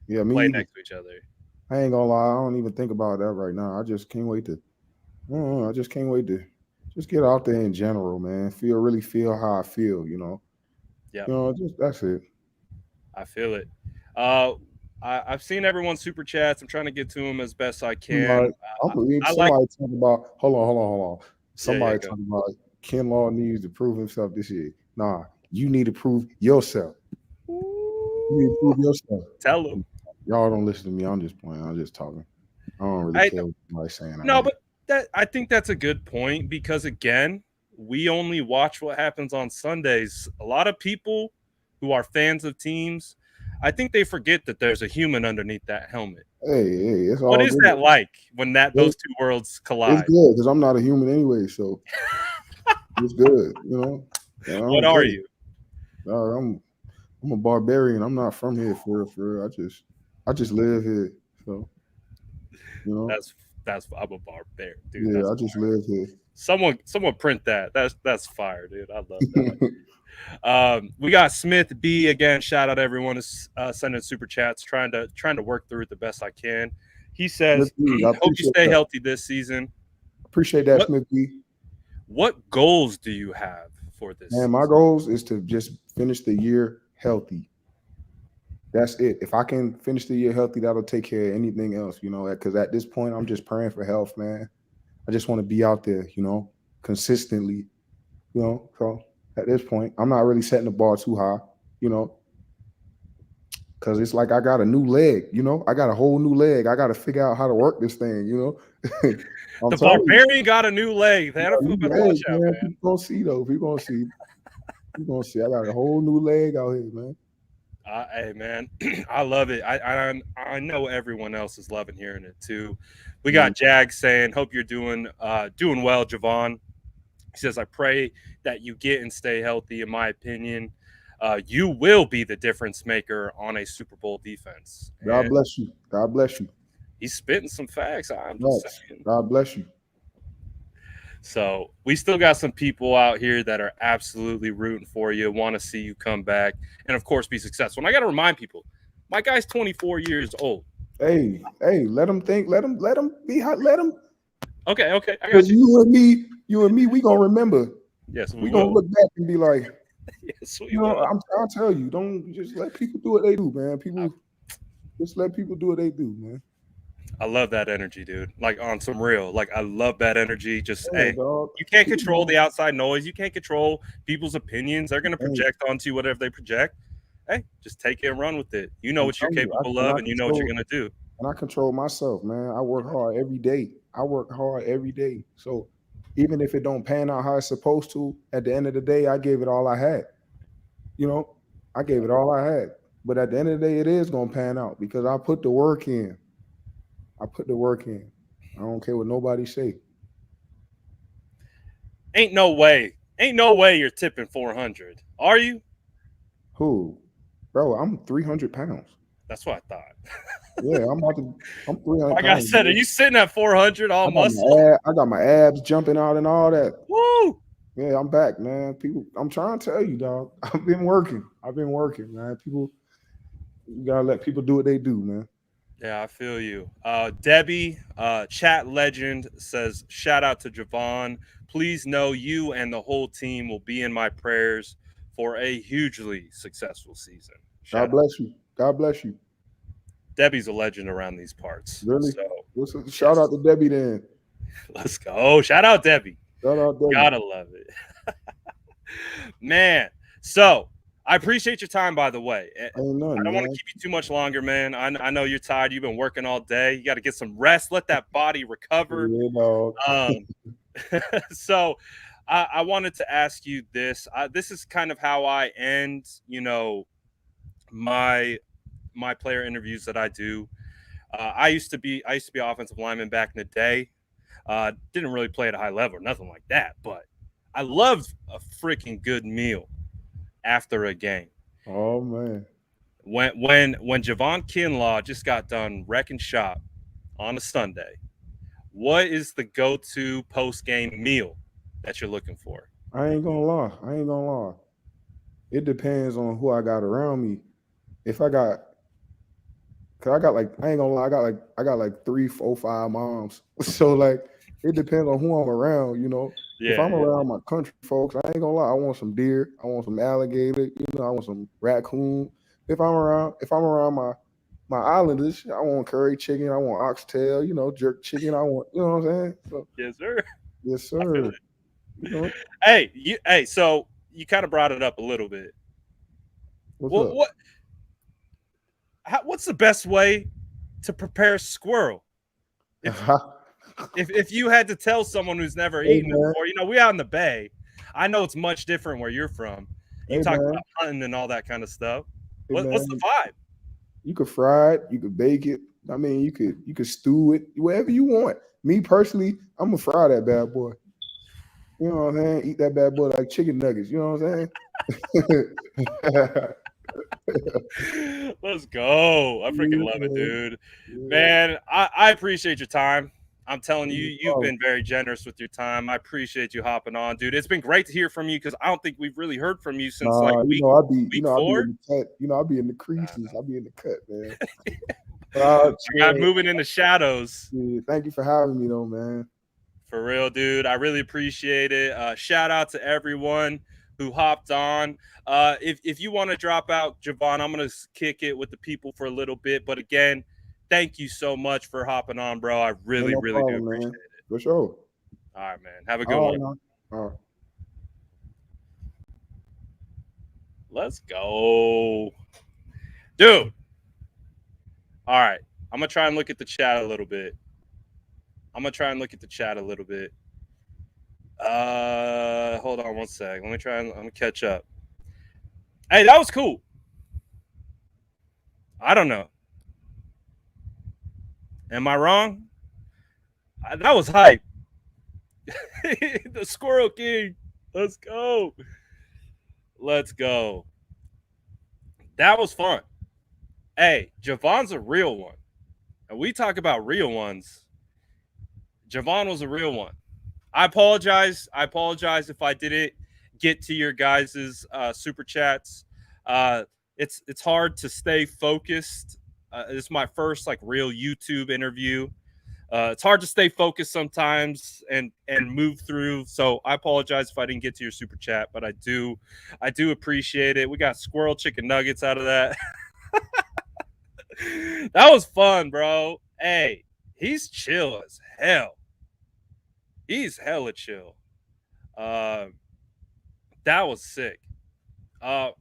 S2: Yeah, me
S1: play
S2: either.
S1: next to each other.
S2: I ain't gonna lie. I don't even think about that right now. I just can't wait to. I just can't wait to just get out there in general, man. Really feel how I feel.
S1: Yeah,
S2: Just that's it.
S1: I feel it. Uh, I've seen everyone's super chats. I'm trying to get to them as best I can.
S2: Somebody, I believe
S1: I like.
S2: somebody talking about. Hold on.
S1: Yeah,
S2: Somebody
S1: go.
S2: talking about Kinlaw needs to prove himself this year. Nah, you need to prove yourself. You need to prove yourself.
S1: Tell them.
S2: Y'all don't listen to me. I'm just playing. I'm just talking. I don't really
S1: I
S2: care what somebody's saying out
S1: No,
S2: here.
S1: but I think that's a good point because again, we only watch what happens on Sundays. A lot of people who are fans of teams, I think they forget that there's a human underneath that helmet.
S2: Hey, it's
S1: What
S2: all
S1: is
S2: good.
S1: that like when
S2: It's,
S1: those two worlds
S2: it's
S1: collide?
S2: good because I'm not a human anyway, so it's good. Yeah,
S1: What
S2: I'm
S1: are
S2: good.
S1: you?
S2: I'm a barbarian. I'm not from here for real. I just live here. So, you know,
S1: That's I'm a barbarian, dude.
S2: yeah,
S1: That's
S2: I just live here.
S1: someone print that. That's fire, dude. I love that. We got Smith B again. Shout out everyone who's sending super chats, trying to work through it the best I can. He
S2: Smith
S1: says,
S2: B, I
S1: "Hope you
S2: appreciate
S1: stay
S2: that.
S1: healthy this season.
S2: Appreciate that,
S1: What
S2: Smith B.
S1: what goals do you have for this
S2: Man, my
S1: season?"
S2: goals is to just finish the year healthy. That's it. If I can finish the year healthy, that'll take care of anything else, because at this point, I'm just praying for health, man. I just want to be out there, consistently, So at this point, I'm not really setting the bar too high, you know, because it's like I got a new leg, I got a whole new leg. I got to figure out how to work this thing. I'm
S1: The
S2: telling you,
S1: barbarian got a new leg. The
S2: new
S1: NFL better watch
S2: leg,
S1: out,
S2: man.
S1: man.
S2: People gonna see though. People gonna see. People gonna see. I got a whole new leg out here, man.
S1: Hey, man, I love it. I know everyone else is loving hearing it too. We
S2: Mm.
S1: got Jag saying, "Hope you're doing well, Javon." He says, "I pray that you get and stay healthy. In my opinion, you will be the difference maker on a Super Bowl defense."
S2: God
S1: And
S2: bless you. God bless you.
S1: he's spitting some facts. I'm just
S2: Yes.
S1: saying.
S2: God bless you.
S1: So we still got some people out here that are absolutely rooting for you, want to see you come back, and of course be successful. And I got to remind people, my guy's 24 years old.
S2: Hey, let him think. Let him be hot. Let him.
S1: Okay, I got
S2: Because
S1: you.
S2: you and me, we gonna remember.
S1: Yes, we
S2: We gonna
S1: will.
S2: look back and be like,
S1: Yes, we will.
S2: I'll tell you. Don't just let people do what they do, man. People just let people do what they do, man.
S1: I love that energy, dude. Like on some real. Like I love that energy. Just
S2: Yeah,
S1: hey,
S2: dog.
S1: you can't
S2: People
S1: control
S2: don't.
S1: the outside noise. You can't control people's opinions. They're gonna
S2: Hey,
S1: project onto you whatever they project. Hey, just take it and run with it. You know
S2: I'm
S1: what you're
S2: telling you,
S1: capable of, and you know what you're gonna do.
S2: I control myself, man. I work hard every day. I work hard every day. So even if it don't pan out how it's supposed to, at the end of the day, I gave it all I had. You know, I gave it all I had. But at the end of the day, it is gonna pan out because I put the work in. I put the work in. I don't care what nobody say.
S1: Ain't no way. Ain't no way you're tipping 400. Are you?
S2: Who, bro? I'm 300 pounds.
S1: That's what I thought.
S2: Yeah, I'm 300
S1: Like I
S2: pounds.
S1: said, are
S2: Bro.
S1: you sitting at 400 all muscle?
S2: I got my abs jumping out and all that.
S1: Woo!
S2: Yeah, I'm back, man. People, I'm trying to tell you, dog. I've been working, man. People, you gotta let people do what they do, man.
S1: Yeah, I feel you. Debbie, chat legend, says, shout out to Javon. Please know you and the whole team will be in my prayers for a hugely successful season.
S2: God
S1: Shout out.
S2: bless you. God bless you.
S1: Debbie's a legend around these parts.
S2: Really?
S1: So,
S2: Shout
S1: yes,
S2: out to Debbie then.
S1: let's go. Oh, shout out Debbie.
S2: Shout out Debbie.
S1: Gotta love it. Man, so I appreciate your time, by the way.
S2: Ain't
S1: I
S2: nothing,
S1: don't want to
S2: man.
S1: keep you too much longer, man. I know you're tired. You've been working all day. You got to get some rest. Let that body recover.
S2: Yeah, dog.
S1: Um, so I wanted to ask you this. This is kind of how I end, my player interviews that I do. I used to be offensive lineman back in the day. Didn't really play at a high level or nothing like that, but I loved a freaking good meal after a game.
S2: Oh man.
S1: When Javon Kinlaw just got done wrecking shop on a Sunday, what is the go-to post-game meal that you're looking for?
S2: I ain't gonna lie. It depends on who I got around me. If I got, cause I got like, I ain't gonna lie, I got like 3, 4, 5 moms. So like, it depends on who I'm around. If
S1: Yeah,
S2: I'm
S1: yeah.
S2: around my country folks, I ain't gonna lie, I want some deer, I want some alligator, I want some raccoon. If I'm around my islanders, I want curry chicken, I want oxtail, jerk chicken, I want, you know what I'm saying? So
S1: Yes, sir.
S2: yes,
S1: I feel
S2: sir.
S1: it.
S2: You know
S1: Hey, so you kind of brought it up a little bit.
S2: what's
S1: What
S2: up?
S1: what what's the best way to prepare squirrel? If if you had to tell someone who's never
S2: Hey
S1: eaten it
S2: man,
S1: before, we out in the bay. I know it's much different where you're from. You
S2: hey
S1: talk
S2: man,
S1: about hunting and all that kind of stuff.
S2: hey
S1: What's the
S2: man.
S1: vibe?
S2: You could fry it, you could bake it. I mean, you could stew it, whatever you want. Me personally, I'm gonna fry that bad boy. You know what I'm saying? Eat that bad boy like chicken nuggets. You know what I'm saying?
S1: Let's go. I freaking
S2: Yeah,
S1: love it,
S2: man.
S1: dude.
S2: Yeah,
S1: Man, I appreciate your time. I'm telling you,
S2: no
S1: you've
S2: problem.
S1: been very generous with your time. I appreciate you hopping on, dude. It's been great to hear from you because I don't think we've really heard from you since like
S2: Nah,
S1: week
S2: I be in
S1: 4.
S2: the cut. I be in the creases. I be in the cut, man.
S1: I got
S2: Man,
S1: moving in the shadows.
S2: yeah, thank you for having me, though, man.
S1: For real, dude. I really appreciate it. Shout out to everyone who hopped on. If you want to drop out, Javon, I'm gonna kick it with the people for a little bit. But again, thank you so much for hopping on, bro. I
S2: Ain't
S1: really,
S2: no
S1: really do
S2: problem,
S1: appreciate
S2: man.
S1: it.
S2: For sure.
S1: All right, man. Have a good
S2: All
S1: one.
S2: right, man. All right.
S1: Let's go, dude. All right, I'm gonna try and look at the chat a little bit. Hold on one sec. Let me try and I'm gonna catch up. Hey, that was cool. I don't know. Am I wrong? That was hype. The Squirrel King. Let's go. Let's go. That was fun. Hey, Javon's a real one. And we talk about real ones. Javon was a real one. I apologize. I apologize if I didn't get to your guys' super chats. Uh, it's hard to stay focused. This is my first like real YouTube interview. It's hard to stay focused sometimes and move through. So I apologize if I didn't get to your super chat, but I do appreciate it. We got squirrel chicken nuggets out of that. That was fun, bro. Hey, he's chill as hell. He's hella chill. Uh, that was sick. Uh,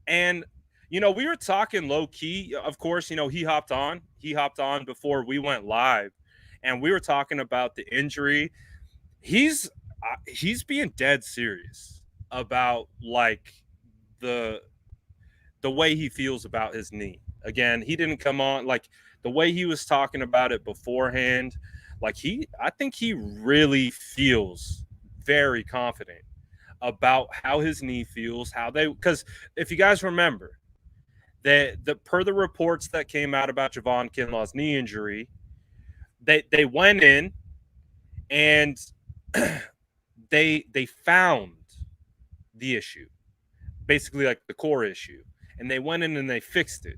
S1: and we were talking low key. Of course, he hopped on. He hopped on before we went live, and we were talking about the injury. He's being dead serious about like the the way he feels about his knee. Again, he didn't come on like the way he was talking about it beforehand. Like I think he really feels very confident about how his knee feels, because if you guys remember that per the reports that came out about Javon Kinlaw's knee injury, they went in and they found the issue, basically like the core issue, and they went in and they fixed it.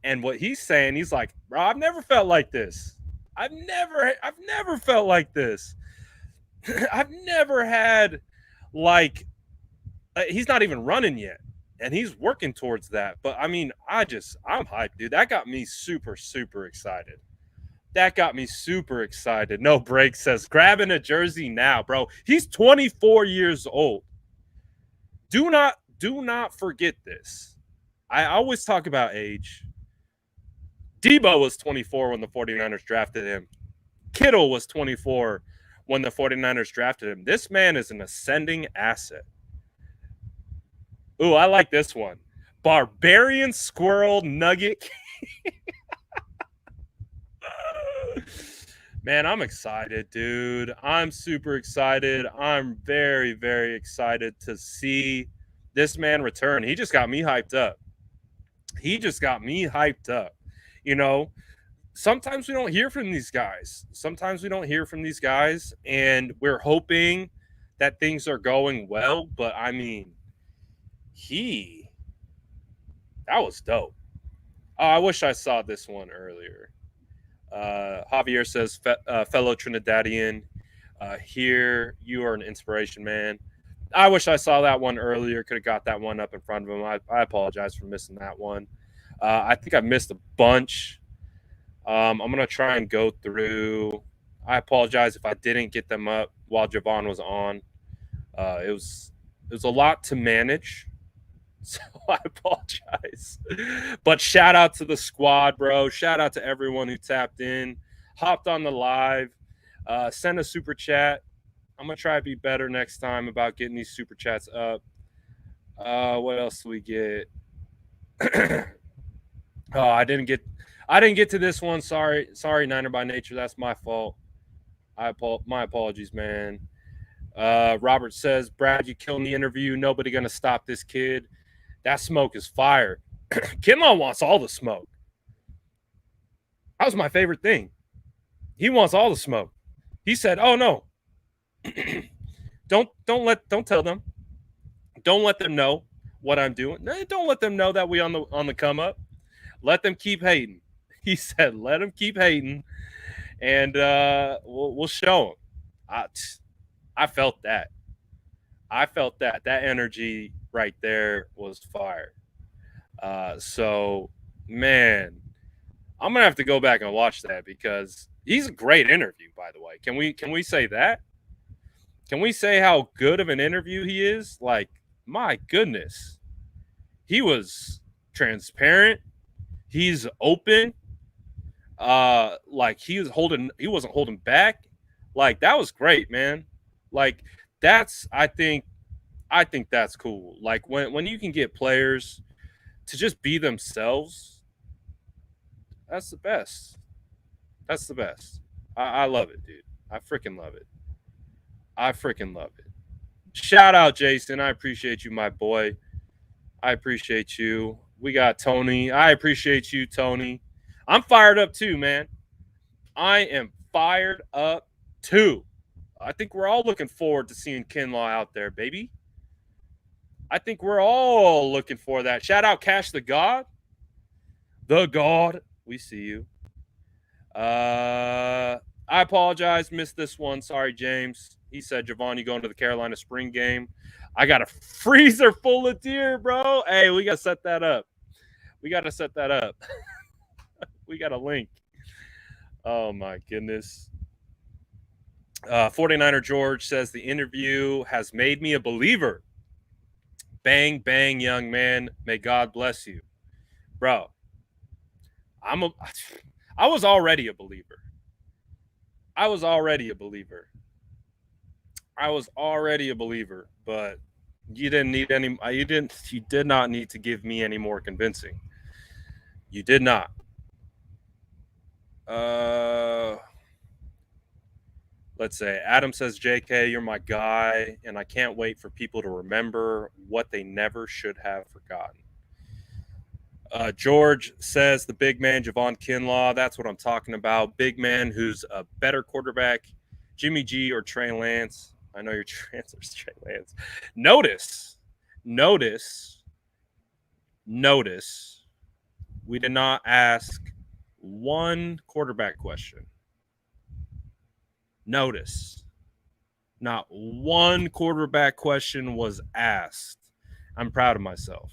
S1: And what he's saying, he's like, bro, I've never felt like this. I've never felt like this. I've never had like he's not even running yet, and he's working towards that. But I mean, I'm hyped, dude. That got me super, super excited. No Break says grabbing a jersey now, bro. He's 24 years old. Do not forget this. I always talk about age. Debo was 24 when the 49ers drafted him. Kittle was 24 when the 49ers drafted him. This man is an ascending asset. Ooh, I like this one. Barbarian Squirrel Nugget. Man, I'm excited, dude. I'm super excited. I'm very, very excited to see this man return. He just got me hyped up. You know, sometimes we don't hear from these guys. And we're hoping that things are going well. But I mean, That was dope. Oh, I wish I saw this one earlier. Javier says, fellow Trinidadian, here, you are an inspiration, man. I wish I saw that one earlier. Could have got that one up in front of him. I apologize for missing that one. I think I missed a bunch. I'm going to try and go through. I apologize if I didn't get them up while Javon was on. It was a lot to manage. So I apologize. But shout out to the squad, bro. Shout out to everyone who tapped in, hopped on the live, sent a super chat. I'm going to try to be better next time about getting these super chats up. What else do we get? Oh, I didn't get to this one. Sorry, Niner by Nature. That's my fault. My apologies, man. Robert says, Brad, you killed the interview. Nobody going to stop this kid. That smoke is fire. Kinlaw wants all the smoke. That was my favorite thing. He wants all the smoke. He said, "Oh no, don't tell them. Don't let them know what I'm doing. Don't let them know that we on the come up. Let them keep hating." He said, "Let them keep hating, and we'll show them." I felt that. That energy right there was fire. So, man, I'm gonna have to go back and watch that because he's a great interview. By the way, can we say that? Can we say how good of an interview he is? Like, my goodness, he was transparent. He's open. Like he wasn't holding back. Like, that was great, man. Like, I think that's cool. Like when you can get players to just be themselves, that's the best. That's the best. I love it, dude. I freaking love it. Shout out, Jason. I appreciate you, my boy. I appreciate you. We got Tony. I appreciate you, Tony. I'm fired up too, man. I am fired up too. I think we're all looking forward to seeing Kinlaw out there, baby. I think we're all looking for that. Shout out Cash the God. The God. We see you. I apologize. Missed this one. Sorry, James. He said, Javon, you going to the Carolina spring game? I got a freezer full of deer, bro. Hey, we got to set that up. We got a link. Oh, my goodness. 49er George says, the interview has made me a believer. Bang, bang, young man. May God bless you. Bro, I was already a believer. But you did not need to give me any more convincing. You did not. Let's say Adam says, JK, you're my guy, and I can't wait for people to remember what they never should have forgotten. George says the big man, Javon Kinlaw. That's what I'm talking about. Big man who's a better quarterback, Jimmy G or Trey Lance. I know your transfers, Trey Lance. Notice. We did not ask one quarterback question. Notice. Not one quarterback question was asked. I'm proud of myself.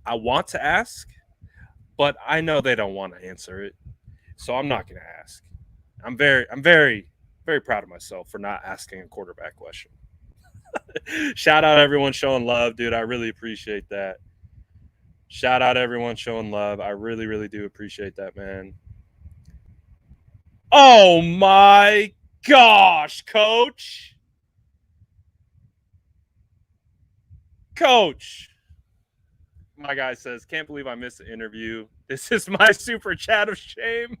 S1: I want to ask, but I know they don't want to answer it, so I'm not going to ask. I'm very, very proud of myself for not asking a quarterback question. Shout out everyone showing love, dude. I really appreciate that. Shout out everyone showing love. I really, really do appreciate that, man. Oh my gosh, Coach. My guy says, can't believe I missed the interview. This is my super chat of shame.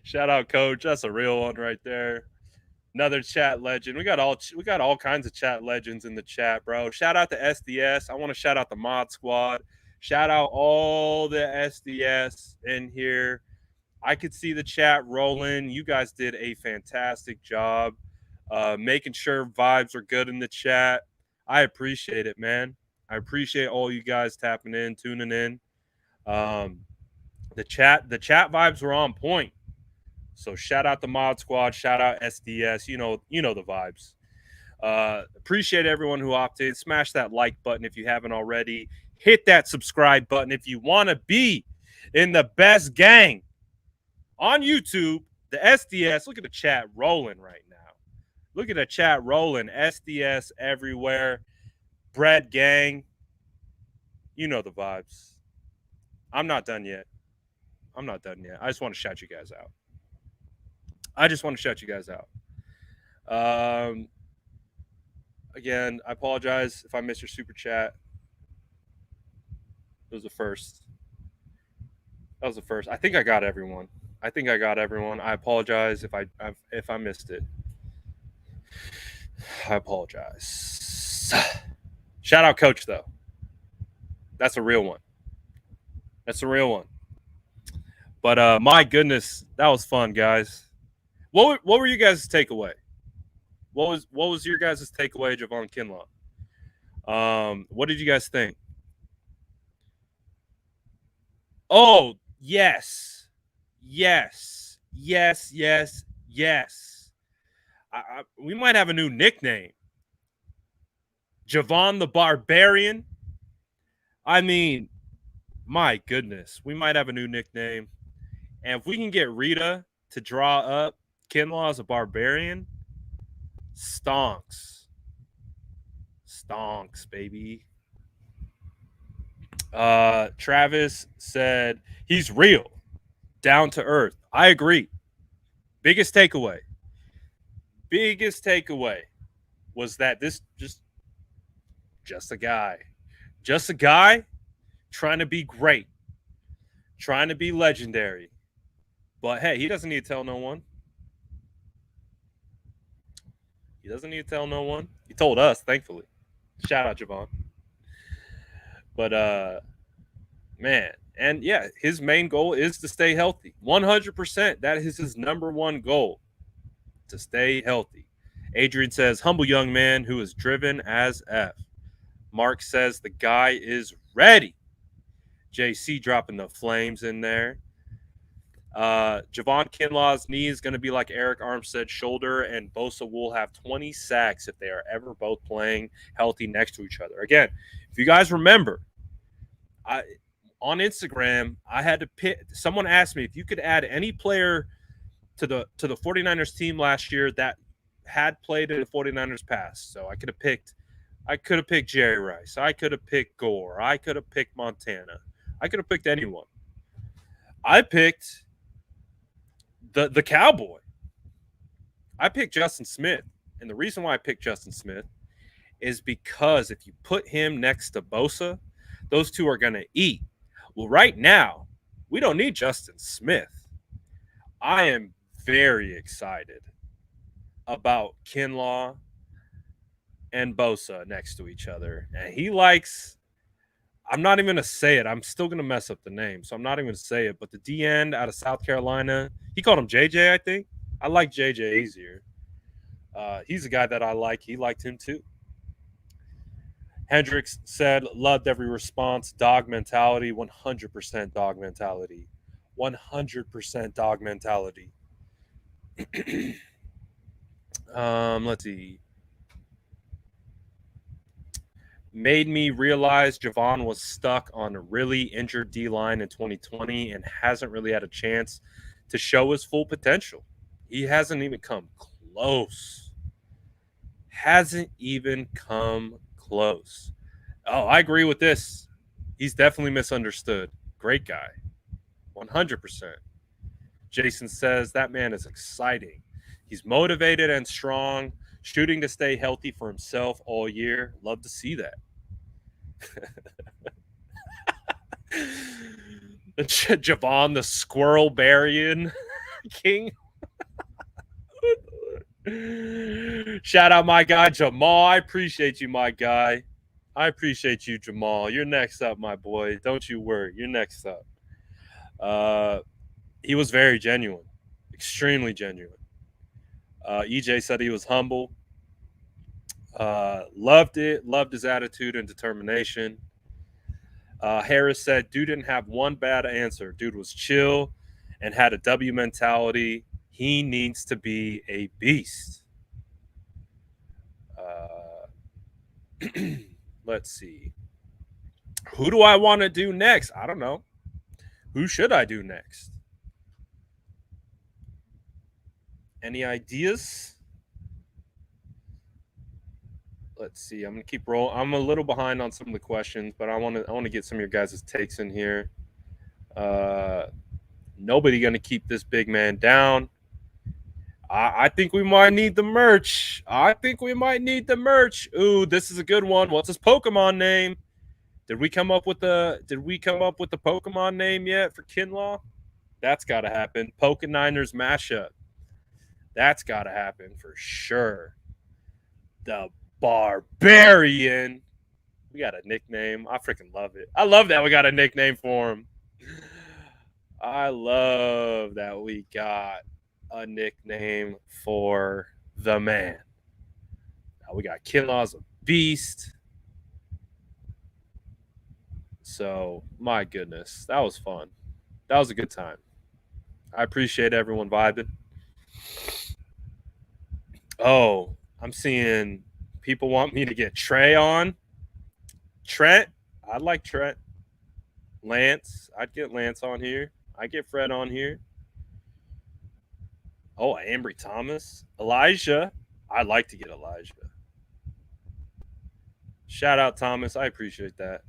S1: Shout out, Coach. That's a real one right there. Another chat legend. We got all kinds of chat legends in the chat, bro. Shout out to SDS. I want to shout out the Mod Squad. Shout out all the SDS in here. I could see the chat rolling. You guys did a fantastic job. making sure vibes are good in the chat. I appreciate it, man. I appreciate all you guys tapping in, tuning in. The chat vibes were on point. So shout out the Mod Squad, shout out SDS. You know the vibes. Appreciate everyone who opted. Smash that like button if you haven't already. Hit that subscribe button if you want to be in the best gang on YouTube. The SDS. Look at the chat rolling right now. Look at the chat rolling. SDS everywhere. Bread gang. You know the vibes. I'm not done yet. I just want to shout you guys out. Again, I apologize if I missed your super chat. It was the first. That was the first. I think I got everyone. I apologize if I missed it. I apologize. Shout out Coach though. That's a real one. But my goodness, that was fun, guys. What were you guys' takeaway? What was your guys' takeaway, Javon Kinlaw? What did you guys think? Oh, yes. We might have a new nickname. Javon the Barbarian. I mean, my goodness. We might have a new nickname. And if we can get Rita to draw up Kinlaw as a barbarian, stonks, baby. Travis said he's real, down to earth. I agree. Biggest takeaway was that this just a guy trying to be great, trying to be legendary. But hey, he doesn't need to tell no one. He told us, thankfully. Shout out Javon. But man, and yeah, his main goal is to stay healthy. 100%. That is his number one goal, to stay healthy. Adrian says, humble young man who is driven as F. Mark says the guy is ready. JC dropping the flames in there. Javon Kinlaw's knee is going to be like Eric Armstead's shoulder, and Bosa will have 20 sacks if they are ever both playing healthy next to each other. Again, if you guys remember, on Instagram, I had to pick. Someone asked me if you could add any player to the 49ers team last year that had played in the 49ers past. So I could have picked Jerry Rice. I could have picked Gore. I could have picked Montana. I could have picked anyone. I picked the Cowboy. I picked Justin Smith. And the reason why I picked Justin Smith is because if you put him next to Bosa, those two are going to eat. Well, right now, we don't need Justin Smith. I am very excited about Kinlaw and Bosa next to each other. And he likes, I'm not even going to say it. I'm still going to mess up the name, so I'm not even going to say it. But the D-end out of South Carolina, he called him JJ, I think. I like JJ easier. He's a guy that I like. He liked him too. Hendricks said, loved every response. Dog mentality, 100% dog mentality. 100% dog mentality. Let's see. Made me realize Javon was stuck on a really injured D-line in 2020 and hasn't really had a chance to show his full potential. He hasn't even come close. Oh, I agree with this. He's definitely misunderstood. Great guy. 100%. Jason says that man is exciting. He's motivated and strong, shooting to stay healthy for himself all year. Love to see that. Javon the Squirrel Barian King. Shout out my guy Jamal. I appreciate you, my guy. I appreciate you, Jamal. You're next up, my boy. Don't you worry. You're next up. He was very genuine. Extremely genuine. EJ said he was humble. Loved it. Loved his attitude and determination. Harris said, dude didn't have one bad answer. Dude was chill and had a W mentality. He needs to be a beast. Let's see. Who do I want to do next? I don't know. Who should I do next? Any ideas? Let's see. I'm gonna keep rolling. I'm a little behind on some of the questions, but I want to get some of your guys' takes in here. Nobody gonna keep this big man down. I think we might need the merch. Ooh, this is a good one. What's his Pokemon name? Did we come up with the Pokemon name yet for Kinlaw? That's got to happen. Pokeniners mashup. That's got to happen for sure. The Barbarian. We got a nickname. I freaking love it. I love that we got a nickname for him. I love that we got a nickname for the man. Now we got Kinlaw's a beast. So, my goodness, that was fun. That was a good time. I appreciate everyone vibing. Oh, I'm seeing people want me to get Trey on. Trent, I'd like Trent. Lance, I'd get Lance on here. I'd get Fred on here. Oh, Ambry Thomas. Elijah, I'd like to get Elijah. Shout out, Thomas. I appreciate that.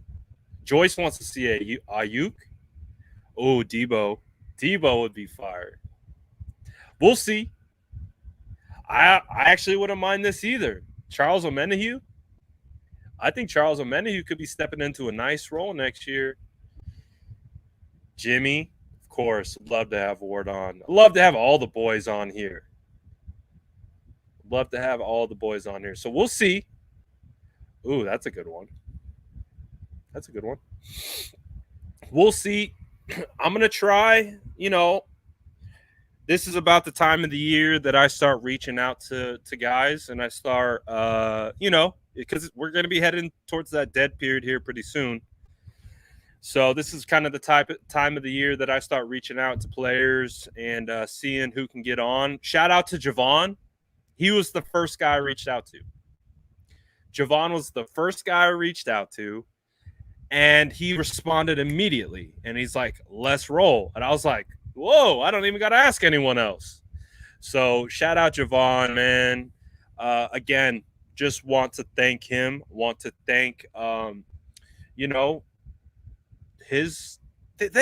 S1: Joyce wants to see Ayuk. Oh, Debo. Debo would be fire. We'll see. I actually wouldn't mind this either. Charles Omenihu. I think Charles Omenihu could be stepping into a nice role next year. Jimmy, of course, love to have Ward on. Love to have all the boys on here. So we'll see. Ooh, that's a good one. We'll see. I'm going to try, this is about the time of the year that I start reaching out to guys, and I start, because we're going to be heading towards that dead period here pretty soon. So this is kind of the time of the year that I start reaching out to players and seeing who can get on. Shout out to Javon. He was the first guy I reached out to. Javon was the first guy I reached out to, and he responded immediately. And he's like, let's roll. And I was like, whoa, I don't even got to ask anyone else. So shout out Javon, man. Again, just want to thank him. They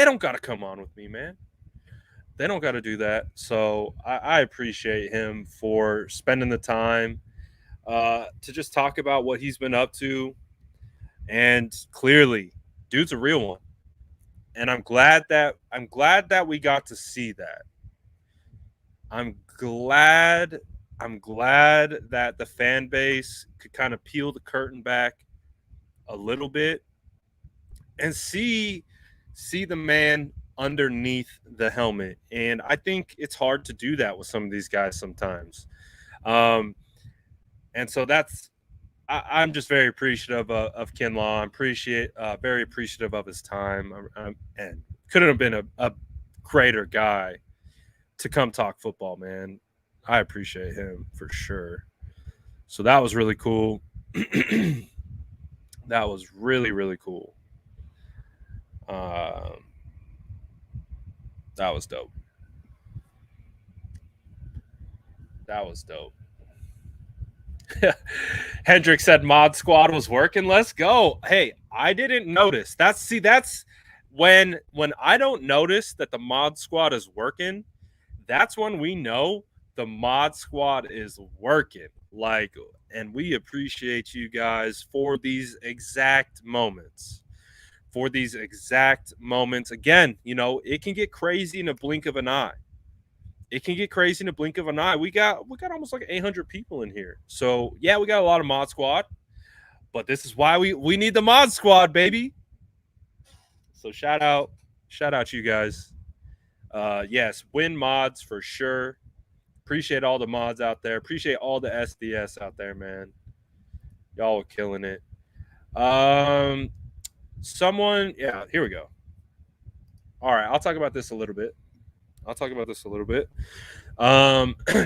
S1: don't got to come on with me, man. They don't got to do that. So I appreciate him for spending the time to just talk about what he's been up to. And clearly, dude's a real one. And I'm glad that we got to see that. I'm glad that the fan base could kind of peel the curtain back a little bit and see the man underneath the helmet. And I think it's hard to do that with some of these guys sometimes. And so I'm just very appreciative of Kinlaw. I'm very appreciative of his time. And couldn't have been a greater guy to come talk football, man. I appreciate him for sure. So that was really cool. That was really, really cool. That was dope. Hendrick said Mod Squad was working. Let's go. Hey, I didn't notice. That's when I don't notice that the Mod Squad is working, that's when we know the Mod Squad is working. And we appreciate you guys for these exact moments. Again, it can get crazy in a blink of an eye. We got almost like 800 people in here. So, yeah, we got a lot of Mod Squad. But this is why we need the Mod Squad, baby. So shout out you guys. Yes, win mods for sure. Appreciate all the mods out there. Appreciate all the SDS out there, man. Y'all are killing it. Yeah, here we go. All right, I'll talk about this a little bit.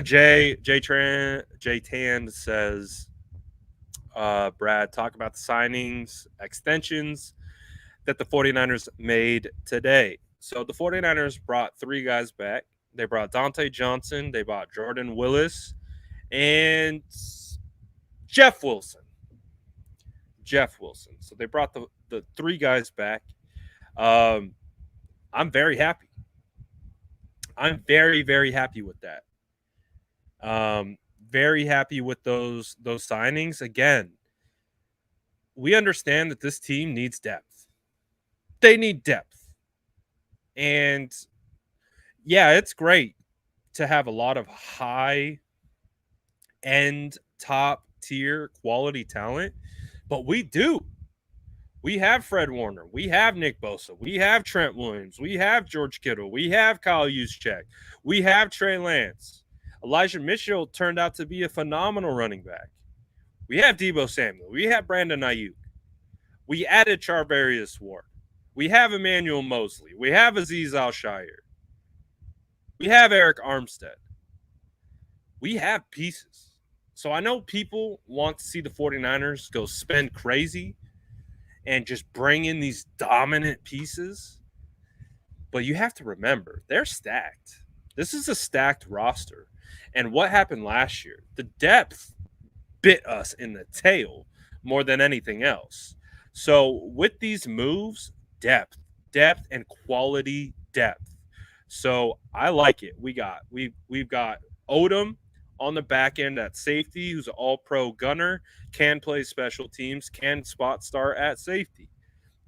S1: Jay Tan says, Brad, talk about the signings, extensions that the 49ers made today. So the 49ers brought 3 guys back. They brought Dante Johnson, they brought Jordan Willis, and Jeff Wilson. So they brought the 3 guys back. I'm very happy. I'm very, very happy with that. Very happy with those signings. Again, we understand that this team needs depth. They need depth. And yeah, it's great to have a lot of high end, top tier quality talent, but we do. We have Fred Warner. We have Nick Bosa. We have Trent Williams. We have George Kittle. We have Kyle Juszczyk. We have Trey Lance. Elijah Mitchell turned out to be a phenomenal running back. We have Deebo Samuel. We have Brandon Ayuk. We added Charvarius Ward. We have Emmanuel Mosley. We have Azeez Al-Shaair. We have Eric Armstead. We have pieces. So I know people want to see the 49ers go spend crazy and just bring in these dominant pieces. But you have to remember, they're stacked. This is a stacked roster. And what happened last year? The depth bit us in the tail more than anything else. So with these moves, depth and quality depth. So I like it. We've got Odom on the back end at safety, who's an all-pro gunner, can play special teams, can spot start at safety.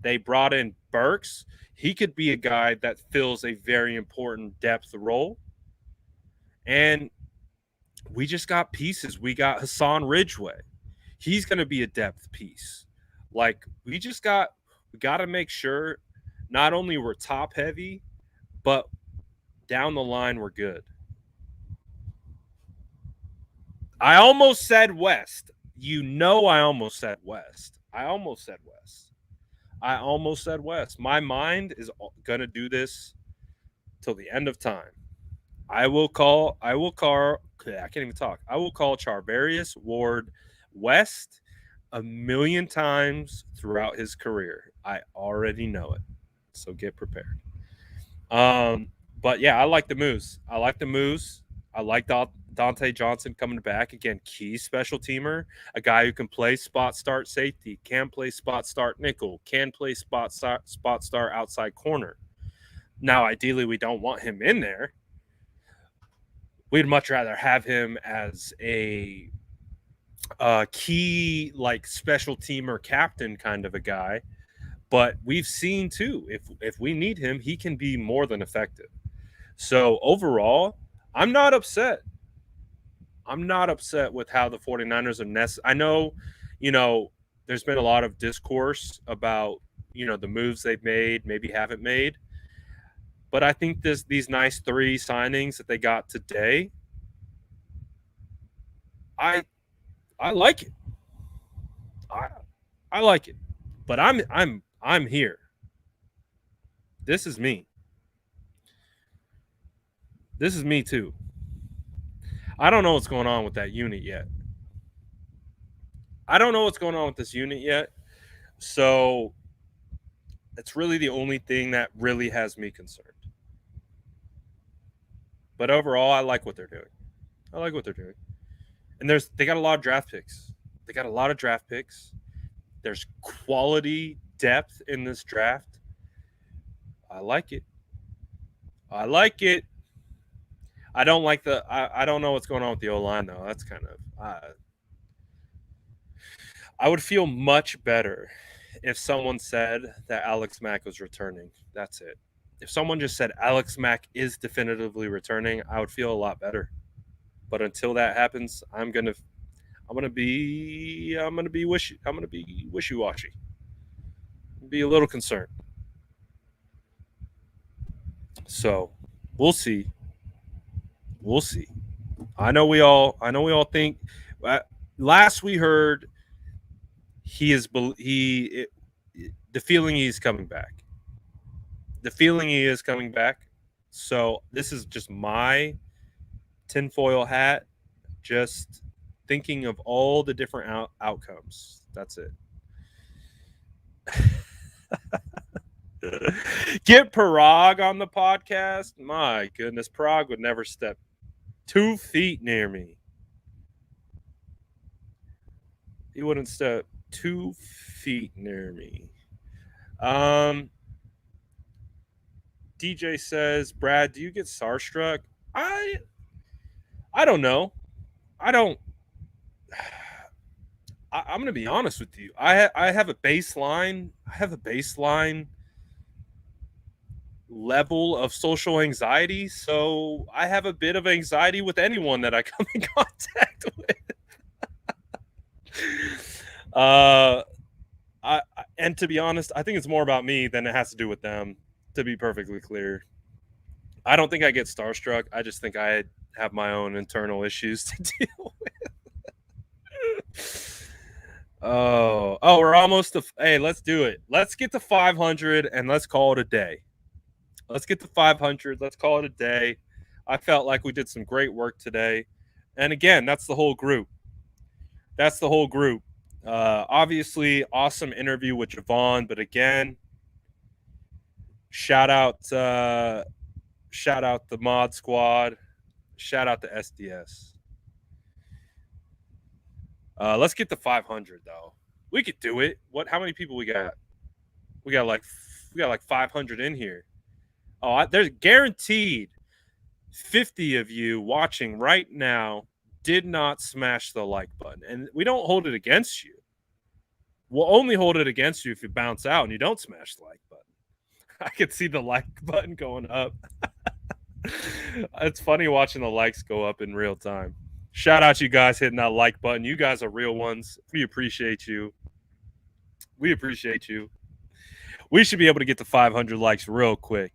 S1: They brought in Burks. He could be a guy that fills a very important depth role. And we just got pieces. We got Hassan Ridgeway. He's going to be a depth piece. Like, we got to make sure not only we're top heavy, but down the line we're good. I almost said West. I almost said West. My mind is going to do this till the end of time. I will call Charvarius Ward West a million times throughout his career. I already know it. So get prepared. But yeah, I like the moves. I like Dante Johnson coming back. Again, key special teamer, a guy who can play spot start safety, can play spot start nickel, can play spot start outside corner. Now, ideally, we don't want him in there. We'd much rather have him as a key, like, special teamer captain kind of a guy. But we've seen, too, if we need him, he can be more than effective. So, overall, I'm not upset. With how the 49ers are I know, there's been a lot of discourse about, the moves they've made, maybe haven't made. But I think these nice 3 signings that they got today, I like it. I like it. But I'm here. This is me. This is me too. I don't know what's going on with that unit yet. So it's really the only thing that really has me concerned. But overall, I like what they're doing. And they got a lot of draft picks. There's quality depth in this draft. I like it. I don't like I don't know what's going on with the O-line, though. That's kind of I would feel much better if someone said that Alex Mack was returning. That's it. If someone just said Alex Mack is definitively returning, I would feel a lot better. But until that happens, I'm gonna be wishy-washy. Be a little concerned. So we'll see. I know we all think. Last we heard, the feeling he's coming back. The feeling he is coming back. So this is just my tinfoil hat, just thinking of all the different outcomes. That's it. Get Parag on the podcast. My goodness, Parag would never step 2 feet near me. He wouldn't step 2 feet near me. DJ says, Brad, do you get starstruck? I don't know. I'm going to be honest with you. I have a baseline. I have a baseline level of social anxiety, so I have a bit of anxiety with anyone that I come in contact with. And to be honest, I think it's more about me than it has to do with them, to be perfectly clear. I don't think I get starstruck. I just think I have my own internal issues to deal with. Oh, we're almost to. Hey, let's do it. Let's get to 500 and let's call it a day. Let's get to 500. Let's call it a day. I felt like we did some great work today. And again, that's the whole group. Obviously, awesome interview with Javon. But again, shout out the mod squad. Shout out to SDS. Let's get to 500 though. We could do it. How many people we got? We got like 500 in here. Oh, there's guaranteed 50 of you watching right now did not smash the like button. And we don't hold it against you. We'll only hold it against you if you bounce out and you don't smash the like button. I could see the like button going up. It's funny watching the likes go up in real time. Shout out you guys hitting that like button. You guys are real ones. We appreciate you. We should be able to get to 500 likes real quick.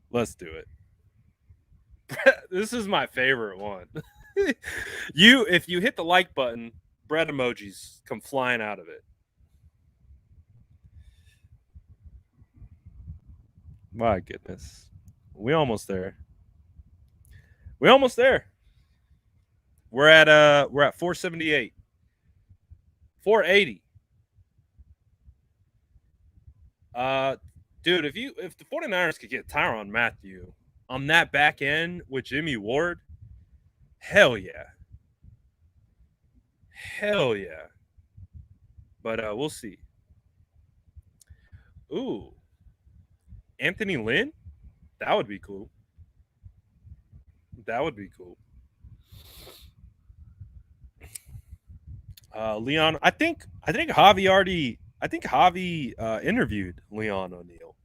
S1: Let's do it. This is my favorite one. If you hit the like button, bread emojis come flying out of it. My goodness. We're almost there. We're at 478. 480. Dude, if the 49ers could get Tyrann Mathieu on that back end with Jimmy Ward, hell yeah. But we'll see. Ooh. Anthony Lynn? That would be cool. Leon, I think Javi interviewed Leon O'Neal.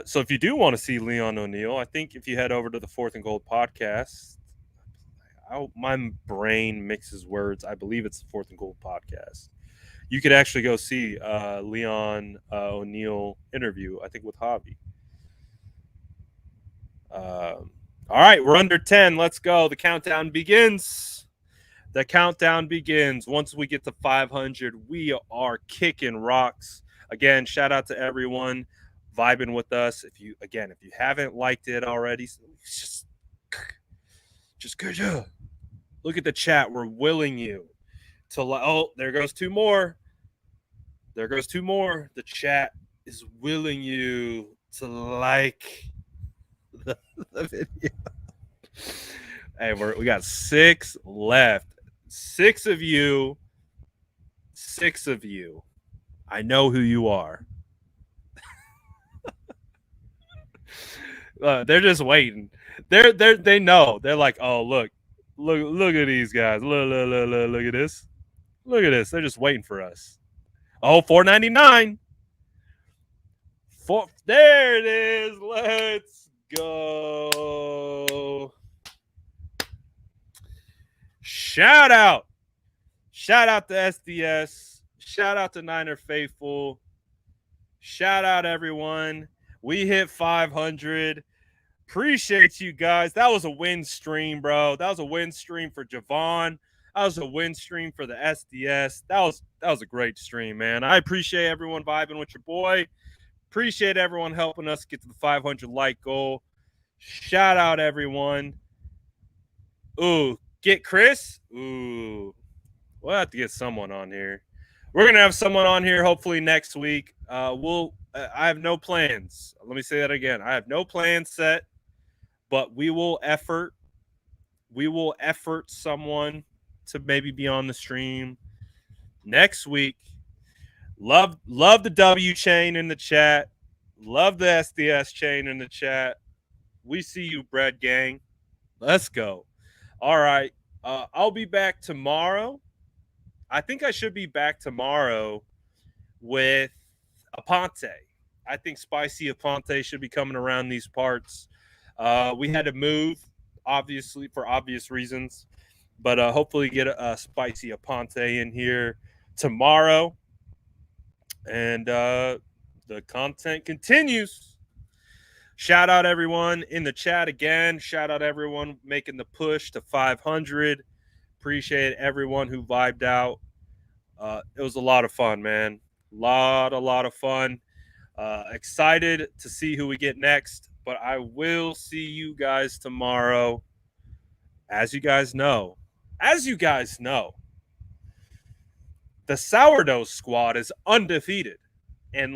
S1: So if you do want to see Leon O'Neal, I think if you head over to the 4th and Gold podcast, my brain mixes words. I believe it's the 4th and Gold podcast. You could actually go see Leon O'Neal interview, I think, with Javi. All right, we're under 10. Let's go. The countdown begins. Once we get to 500, we are kicking rocks. Again, shout out to everyone vibing with us. If you haven't liked it already, just good. Look at the chat. We're willing you to oh, there goes two more. The chat is willing you to like the video. Hey, we got 6 left. 6 of you. I know who you are. They're just waiting. They know. They're like, oh, look at these guys. Look at this. They're just waiting for us. Oh, $4.99. There it is. Let's go. Shout out to SDS. Shout out to Niner Faithful. Shout out everyone. We hit 500. Appreciate you guys. That was a win stream, bro. That was a win stream for Javon. That was a win stream for the SDS. That was a great stream, man. I appreciate everyone vibing with your boy. Appreciate everyone helping us get to the 500 like goal. Shout out everyone. Ooh, get Chris. Ooh, we'll have to get someone on here. We're gonna have someone on here hopefully next week. I have no plans. Let me say that again. I have no plans set, but we will effort someone to maybe be on the stream next week. Love the W chain in the chat. Love the SDS chain in the chat. We see you, Bread Gang. Let's go. All right. I'll be back tomorrow. I think I should be back tomorrow with Aponte. I think Spicy Aponte should be coming around these parts. We had to move, obviously, for obvious reasons. But hopefully get a Spicy Aponte in here tomorrow. And the content continues. Shout out everyone in the chat again. Shout out everyone making the push to 500. Appreciate everyone who vibed out. It was a lot of fun, man. A lot of fun. Excited to see who we get next. But I will see you guys tomorrow. As you guys know, the Sourdough Squad is undefeated. And